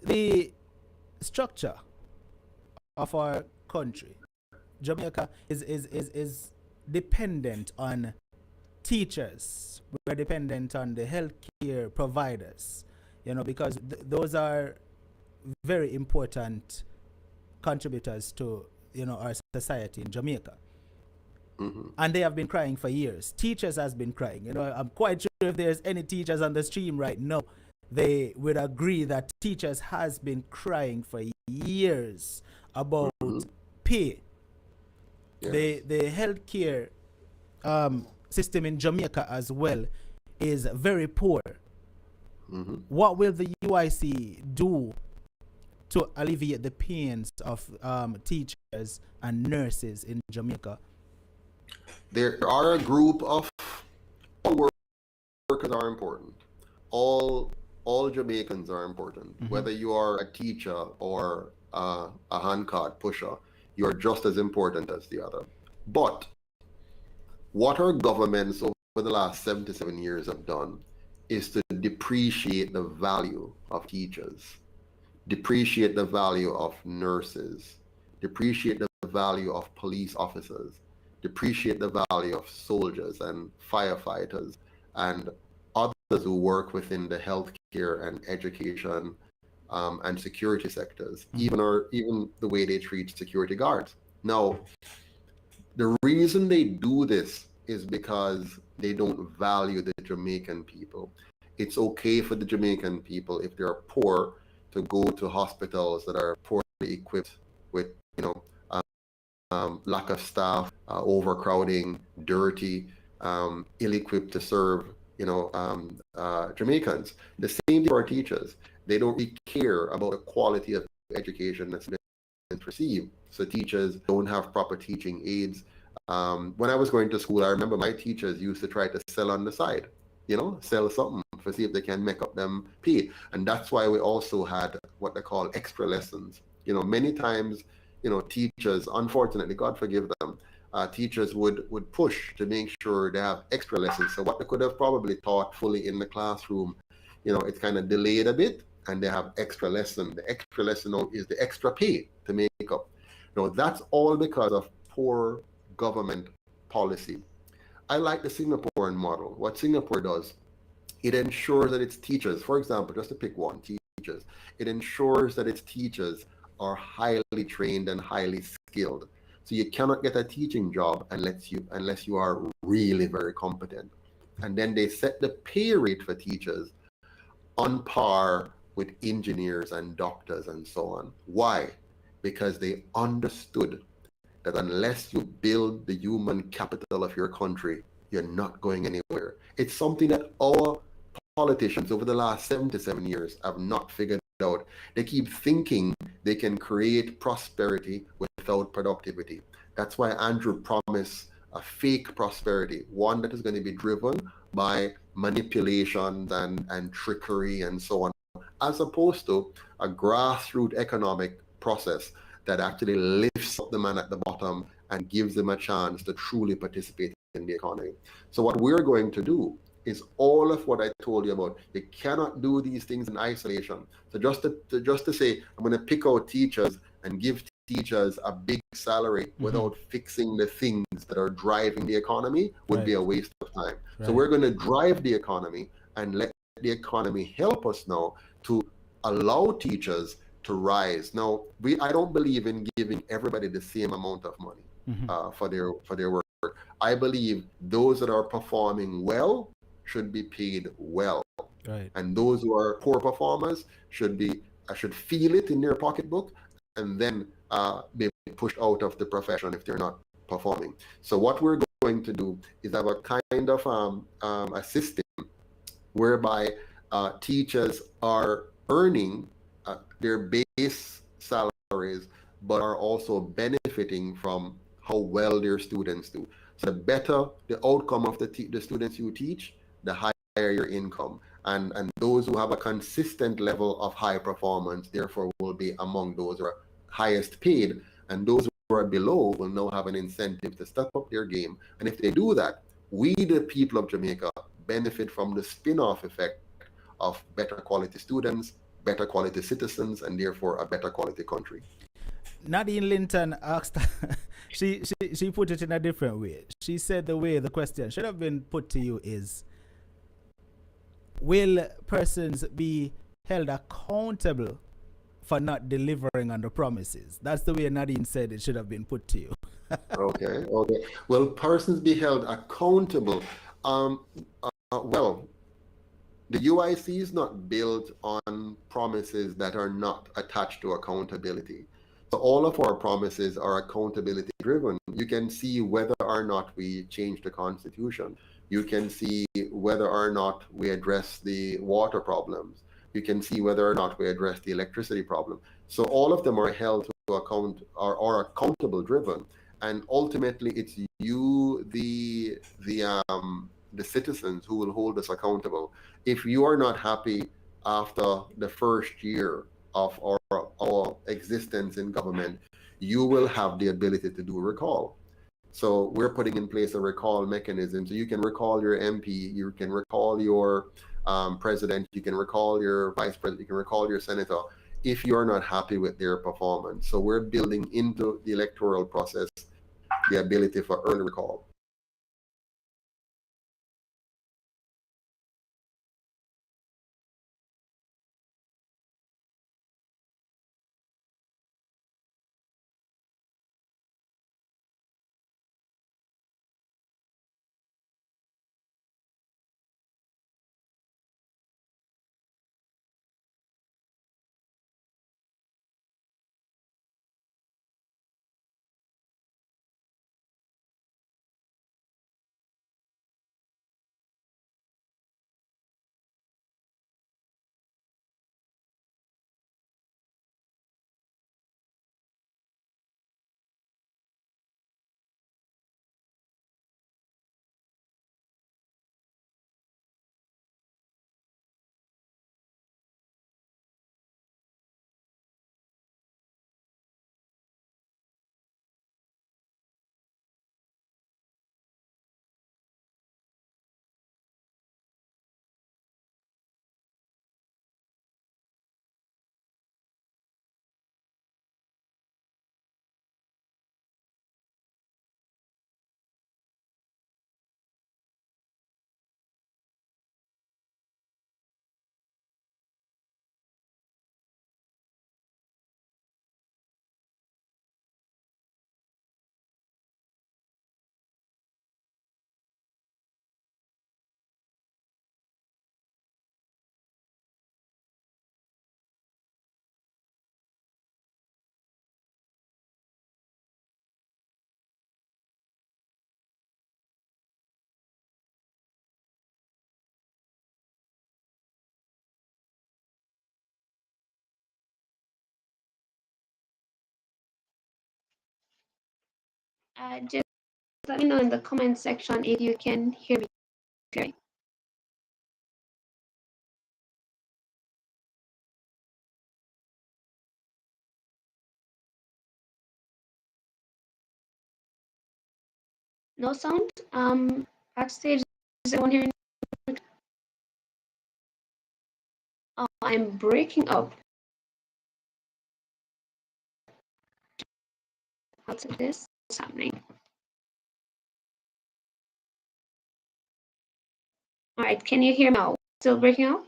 The structure of our country, Jamaica, is dependent on teachers. We're dependent on the healthcare providers, because those are very important contributors to our society in Jamaica. And they have been crying for years. Teachers has been crying. I'm quite sure if there's any teachers on the stream right now, they would agree that teachers has been crying for years about pay. Yes. The healthcare system in Jamaica as well is very poor. What will the UIC do to alleviate the pains of teachers and nurses in Jamaica? There are a group of all workers are important. All Jamaicans are important. Whether you are a teacher or a handcart pusher, you are just as important as the other. But what our governments over the last 77 years have done is to depreciate the value of teachers, depreciate the value of nurses, depreciate the value of police officers, depreciate the value of soldiers and firefighters and others who work within the healthcare and education and security sectors, even the way they treat security guards. Now, the reason they do this is because they don't value the Jamaican people. It's okay for the Jamaican people, if they're poor, to go to hospitals that are poorly equipped with, lack of staff, overcrowding, dirty, ill-equipped to serve, Jamaicans. The same thing for our teachers. They don't really care about the quality of education that's been received. So teachers don't have proper teaching aids. When I was going to school, I remember my teachers used to try to sell on the side, sell something to see if they can make up them pay. And that's why we also had what they call extra lessons. Many times, teachers, unfortunately, God forgive them, teachers would push to make sure they have extra lessons. So what they could have probably taught fully in the classroom, it's kind of delayed a bit, and they have extra lesson. The extra lesson is the extra pay to make up. That's all because of poor government policy. I like the Singaporean model. What Singapore does, it ensures that its teachers, for example, just to pick one, teachers, it ensures that its teachers are highly trained and highly skilled. So you cannot get a teaching job unless you are really very competent. And then they set the pay rate for teachers on par with engineers and doctors and so on. Why? Because they understood that unless you build the human capital of your country, you're not going anywhere. It's something that our politicians over the last 77 years have not figured out. They keep thinking they can create prosperity without productivity. That's why Andrew promised a fake prosperity, one that is going to be driven by manipulations and trickery and so on, as opposed to a grassroots economic process that actually lifts up the man at the bottom and gives them a chance to truly participate in the economy. So what we're going to do is all of what I told you about. You cannot do these things in isolation. So just to say, I'm going to pick out teachers and give teachers a big salary without fixing the things that are driving the economy would be a waste of time. So we're going to drive the economy and let the economy help us now to allow teachers to rise. Now, I don't believe in giving everybody the same amount of money for their work. I believe those that are performing well should be paid well, Right. and those who are poor performers should feel it in their pocketbook, and then be pushed out of the profession if they're not performing. So what we're going to do is have a kind of a system whereby teachers are earning their base salaries, but are also benefiting from how well their students do. So the better the outcome of the students you teach, the higher your income. And those who have a consistent level of high performance, therefore, will be among those who are highest paid. And those who are below will now have an incentive to step up their game. And if they do that, we, the people of Jamaica, benefit from the spin-off effect of better quality students, better quality citizens, and therefore a better quality country. Nadine Linton asked, she put it in a different way. She said the way the question should have been put to you is, will persons be held accountable for not delivering on the promises? That's the way Nadine said it should have been put to you. Okay. Will persons be held accountable? Well, the UIC is not built on promises that are not attached to accountability. So all of our promises are accountability driven. You can see whether or not we change the constitution. You can see whether or not we address the water problems. You can see whether or not we address the electricity problem. So all of them are held to account, are accountable driven. And ultimately it's you, the citizens, who will hold us accountable. If you are not happy after the first year of our existence in government, you will have the ability to do a recall. So we're putting in place a recall mechanism. So you can recall your MP, you can recall your president, you can recall your vice president, you can recall your senator if you're not happy with their performance. So we're building into the electoral process the ability for early recall. Just let me know in the comment section if you can hear me clearly. No sound? Backstage, is anyone hearing? Oh, I'm breaking up. What's this? What's happening? All right, can you hear me now? still breaking up?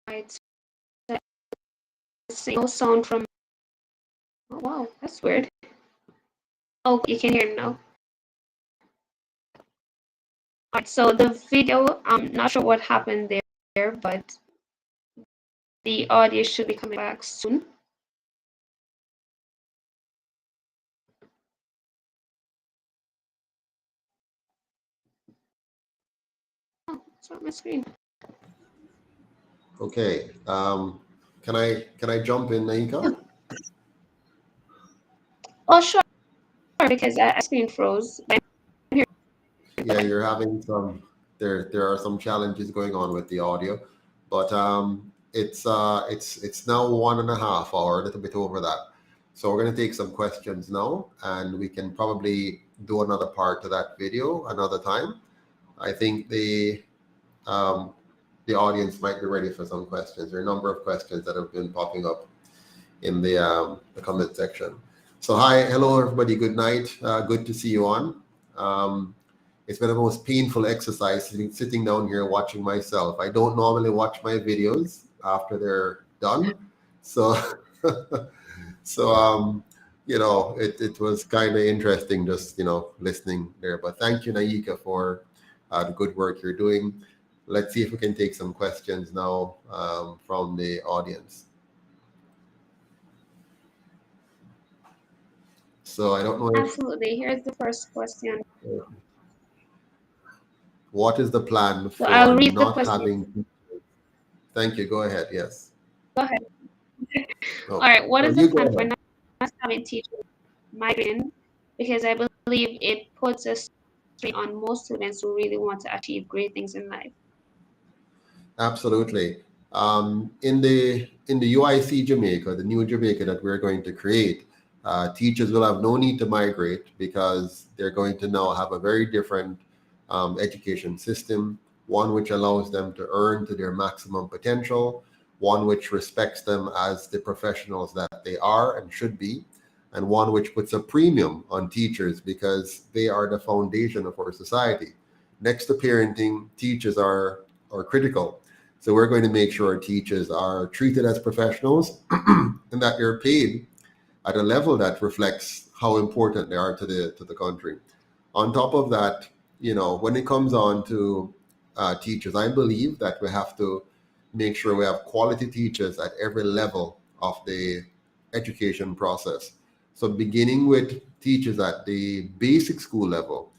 Alright, so no sound from. Oh, wow, that's weird. Oh, you can hear it now. Alright, so the video, I'm not sure what happened there, but the audio should be coming back soon. Oh, it's on my screen. Okay. Can I jump in, Naika? Oh, sure, because I screen froze. But Yeah, you're having some. There are some challenges going on with the audio, but it's now 1.5 hour, a little bit over that. So we're going to take some questions now, and we can probably do another part to that video another time. I think the audience might be ready for some questions. There are a number of questions that have been popping up in the comment section. So hi, hello everybody. Good night. Good to see you on. It's been the most painful exercise sitting down here watching myself. I don't normally watch my videos after they're done, so so it was kind of interesting just listening there. But thank you, Naika, for the good work you're doing. Let's see if we can take some questions now from the audience. So I don't know if, absolutely. Here's the first question. what is the plan So I'll for read the not question. having. Thank you. Go ahead. Yes. Go ahead. Oh, All right. What no, is you the go plan for ahead. not having teachers migrating? Because I believe it puts a strain on most students who really want to achieve great things in life. Absolutely. In the UIC Jamaica, the new Jamaica that we're going to create, teachers will have no need to migrate because they're going to now have a very different education system, one which allows them to earn to their maximum potential, one which respects them as the professionals that they are and should be, and one which puts a premium on teachers because they are the foundation of our society. Next to parenting, teachers are critical. So we're going to make sure our teachers are treated as professionals and that they're paid at a level that reflects how important they are to the country. On top of that, when it comes on to teachers, I believe that we have to make sure we have quality teachers at every level of the education process. So beginning with teachers at the basic school level,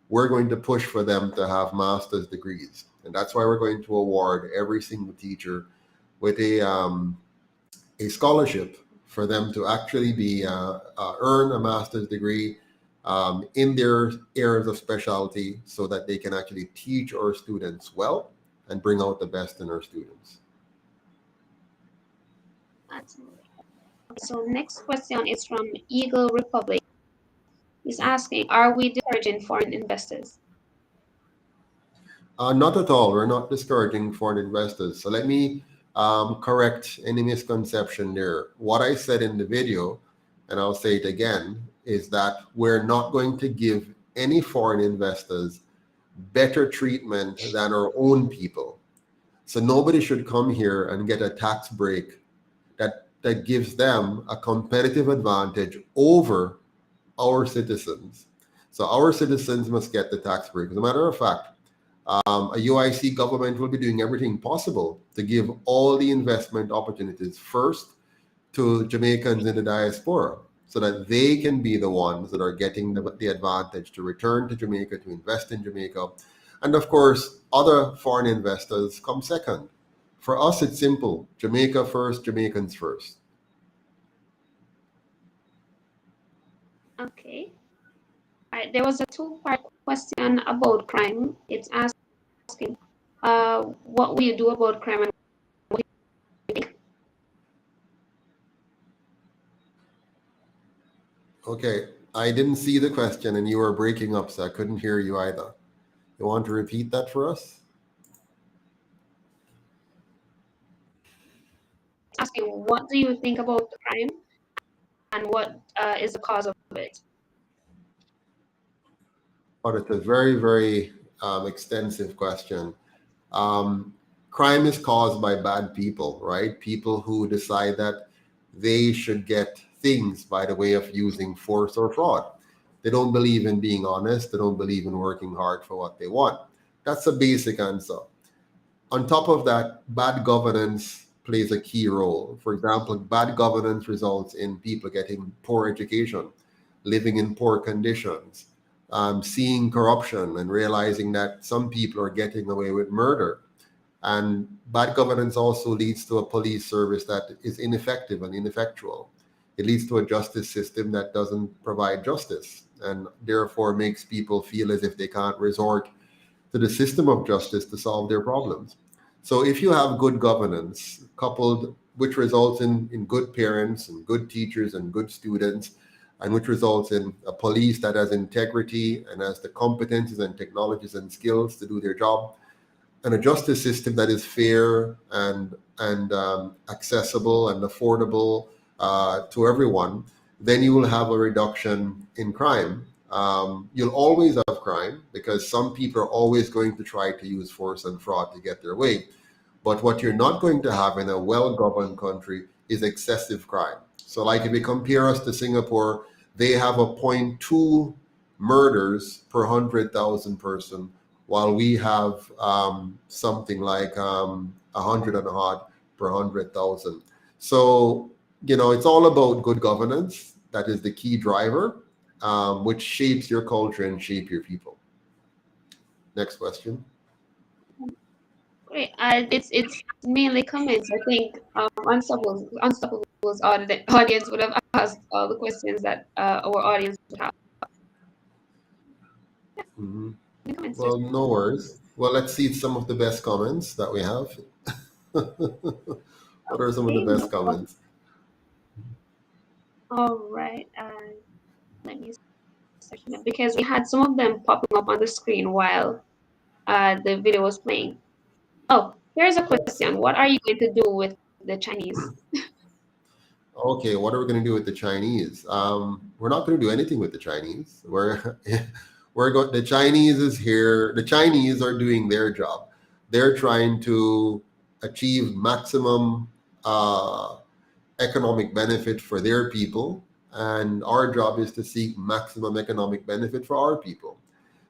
we're going to push for them to have master's degrees. And that's why we're going to award every single teacher with a scholarship for them to actually be earn a master's degree in their areas of specialty so that they can actually teach our students well and bring out the best in our students. Absolutely. So next question is from Eagle Republic. He's asking, are we discouraging foreign investors? Not at all. We're not discouraging foreign investors. So let me correct any misconception there. What I said in the video, and I'll say it again, is that we're not going to give any foreign investors better treatment than our own people. So nobody should come here and get a tax break that gives them a competitive advantage over our citizens. So our citizens must get the tax break. As a matter of fact, a UIC government will be doing everything possible to give all the investment opportunities first to Jamaicans in the diaspora so that they can be the ones that are getting the advantage to return to Jamaica, to invest in Jamaica. And of course, other foreign investors come second. For us, it's simple. Jamaica first, Jamaicans first. Okay. All right. There was a two-part question about crime. It's asking, what will you do about crime and what do you think? Okay, I didn't see the question and you were breaking up, so I couldn't hear you either. You want to repeat that for us? Asking, what do you think about the crime and what is the cause of it? But it's a very, very extensive question. Crime is caused by bad people, right? People who decide that they should get things by the way of using force or fraud. They don't believe in being honest. They don't believe in working hard for what they want. That's a basic answer. On top of that, bad governance plays a key role. For example, bad governance results in people getting poor education, living in poor conditions, seeing corruption and realizing that some people are getting away with murder. And bad governance also leads to a police service that is ineffective and ineffectual. It leads to a justice system that doesn't provide justice and therefore makes people feel as if they can't resort to the system of justice to solve their problems. So if you have good governance coupled, which results in good parents and good teachers and good students, and which results in a police that has integrity and has the competencies and technologies and skills to do their job, and a justice system that is fair and accessible and affordable to everyone, then you will have a reduction in crime. You'll always have crime because some people are always going to try to use force and fraud to get their way. But what you're not going to have in a well-governed country is excessive crime. So like if you compare us to Singapore, they have a 0.2 murders per 100,000 person, while we have something like 100 and odd per 100,000. So, it's all about good governance. That is the key driver, which shapes your culture and shape your people. Next question. Great. It's mainly comments. I think Unstable's audience would have asked all the questions that our audience would have. Mm-hmm. Comments. Well, no worries. Well, let's see some of the best comments that we have. What are some of the best comments? All right. Let me search them because we had some of them popping up on the screen while the video was playing. Oh, here's a question. What are you going to do with the Chinese? Okay, what are we going to do with the Chinese? We're not going to do anything with the Chinese. The Chinese is here. The Chinese are doing their job. They're trying to achieve maximum economic benefit for their people, and our job is to seek maximum economic benefit for our people.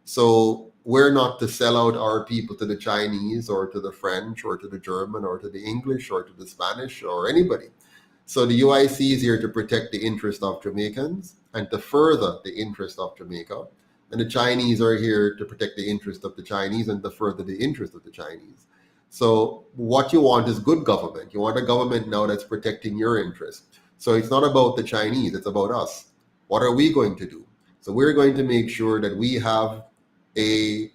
So we're not to sell out our people to the Chinese or to the French or to the German or to the English or to the Spanish or anybody. So the UIC is here to protect the interest of Jamaicans and to further the interest of Jamaica. And the Chinese are here to protect the interest of the Chinese and to further the interest of the Chinese. So what you want is good government. You want a government now that's protecting your interest. So it's not about the Chinese, it's about us. What are we going to do? So we're going to make sure that we have a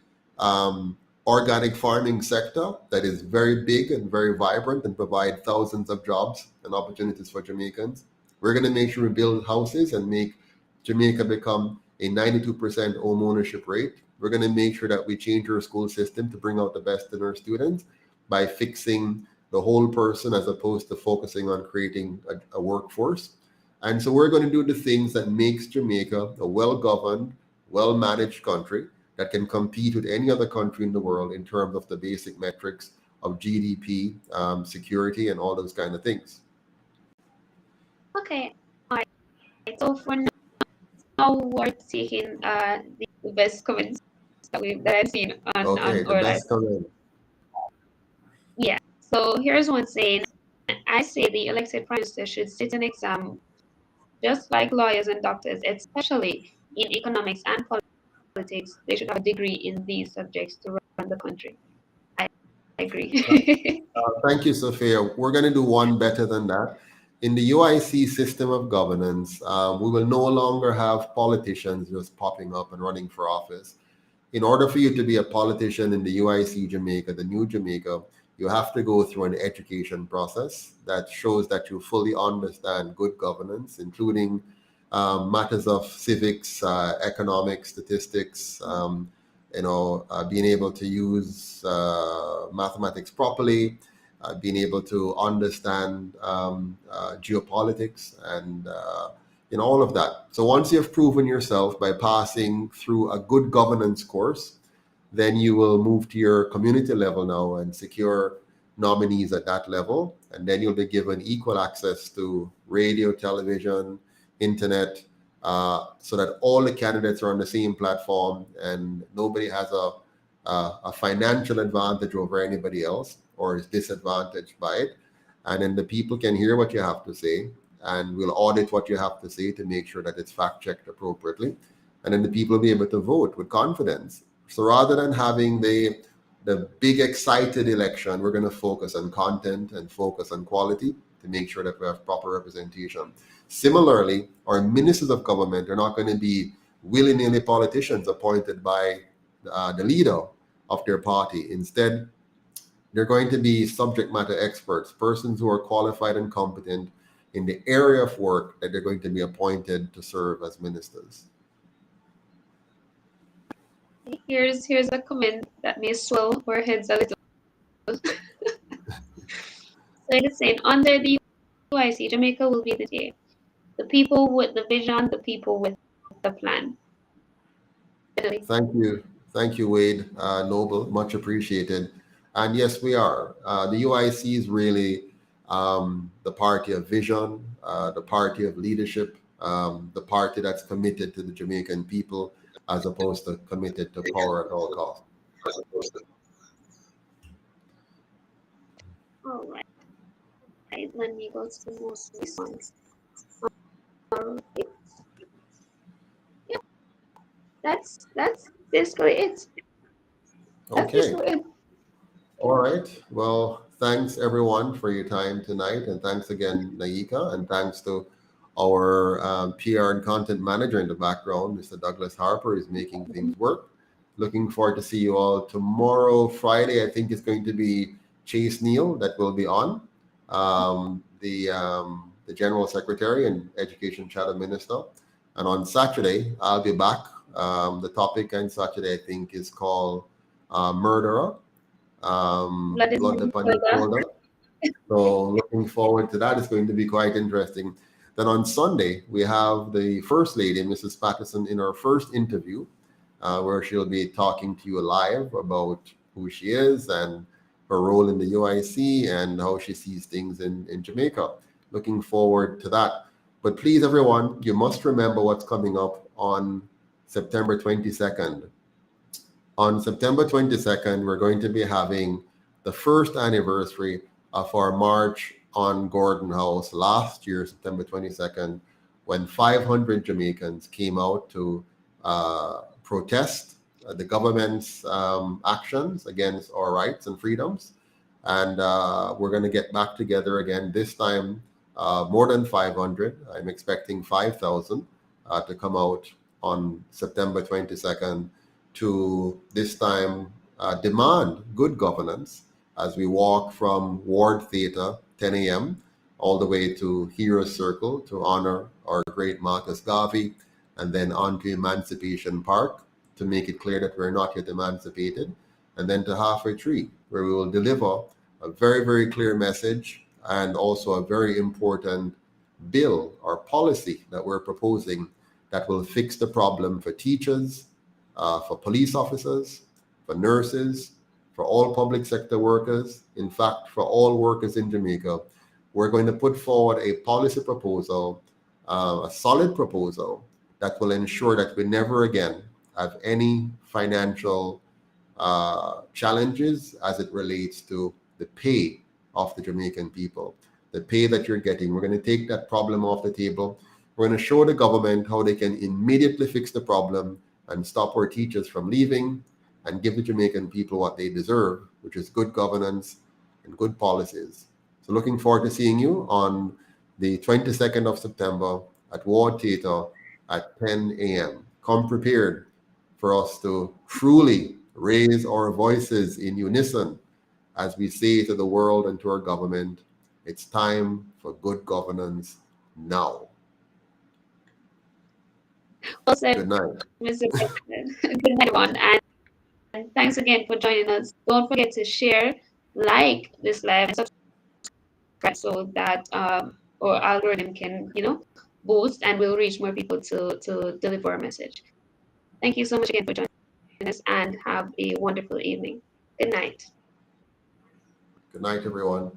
organic farming sector that is very big and very vibrant and provide thousands of jobs and opportunities for Jamaicans. We're going to make sure we build houses and make Jamaica become a 92% home ownership rate. We're going to make sure that we change our school system to bring out the best in our students by fixing the whole person as opposed to focusing on creating a workforce. And so we're going to do the things that makes Jamaica a well-governed, well-managed country that can compete with any other country in the world in terms of the basic metrics of GDP, security, and all those kind of things. Okay. All right. So for now, we're taking the best comments that I've seen on Okay, the best comment. Yeah. So here's one saying, I say the elected prime minister should sit an exam just like lawyers and doctors, especially in economics and politics. They should have a degree in these subjects to run the country. I agree. Thank you, Sophia. We're going to do one better than that. In the UIC system of governance, we will no longer have politicians just popping up and running for office. In order for you to be a politician in the UIC Jamaica, the new Jamaica, you have to go through an education process that shows that you fully understand good governance, including matters of civics, economics, statistics, being able to use mathematics properly, being able to understand geopolitics and in all of that. So once you have proven yourself by passing through a good governance course, then you will move to your community level now and secure nominees at that level. And then you'll be given equal access to radio, television, internet, so that all the candidates are on the same platform and nobody has a financial advantage over anybody else or is disadvantaged by it. And then the people can hear what you have to say and will audit what you have to say to make sure that it's fact-checked appropriately. And then the people will be able to vote with confidence. So rather than having the big excited election, we're going to focus on content and focus on quality to make sure that we have proper representation. Similarly, our ministers of government are not going to be willy-nilly politicians appointed by the leader of their party. Instead, they're going to be subject matter experts, persons who are qualified and competent in the area of work that they're going to be appointed to serve as ministers. Here's a comment that may swell our heads a little. So it is saying, under the UIC, Jamaica will be the day. The people with the vision, the people with the plan. Thank you, Wade. Noble, much appreciated. And yes, we are. The UIC is really the party of vision, the party of leadership, the party that's committed to the Jamaican people, as opposed to committed to power at all costs. All right. Let me go to the most response. Yeah, that's basically it. Okay. All right. Well, thanks everyone for your time tonight, and thanks again, Naika, and thanks to our PR and content manager in the background, Mr. Douglas Harper, is making things work. Looking forward to see you all tomorrow, Friday. I think it's going to be Chase Neal that will be on, the General Secretary and Education Shadow Minister. And on Saturday, I'll be back. The topic on Saturday, I think, is called Murderer. Blood upon the shoulder. So looking forward to that. It's going to be quite interesting. Then on Sunday, we have the First Lady, Mrs. Patterson, in her first interview, where she'll be talking to you live about who she is and her role in the UIC and how she sees things in Jamaica. Looking forward to that. But please, everyone, you must remember what's coming up on September 22nd. On September 22nd, we're going to be having the first anniversary of our March on Gordon House last year, September 22nd, when 500 Jamaicans came out to protest the government's actions against our rights and freedoms. And we're going to get back together again, this time more than 500. I'm expecting 5,000 to come out on September 22nd to this time demand good governance as we walk from Ward Theatre, 10 a.m., all the way to Heroes Circle to honor our great Marcus Garvey, and then on to Emancipation Park to make it clear that we're not yet emancipated, and then to Halfway Tree, where we will deliver a very, very clear message and also a very important bill or policy that we're proposing that will fix the problem for teachers, for police officers, for nurses, for all public sector workers, in fact, for all workers in Jamaica. We're going to put forward a policy proposal, a solid proposal that will ensure that we never again have any financial challenges as it relates to the pay of the Jamaican people, the pay that you're getting. We're going to take that problem off the table. We're going to show the government how they can immediately fix the problem and stop our teachers from leaving and give the Jamaican people what they deserve, which is good governance and good policies. So looking forward to seeing you on the 22nd of September at Ward Theatre at 10 a.m. Come prepared for us to truly raise our voices in unison as we say to the world and to our government, it's time for good governance now. Well said, good night. Mr. President. Good night, everyone. And thanks again for joining us. Don't forget to share, like this live, and subscribe so that our algorithm can, boost and will reach more people to deliver a message. Thank you so much again for joining us, and have a wonderful evening. Good night. Good night, everyone.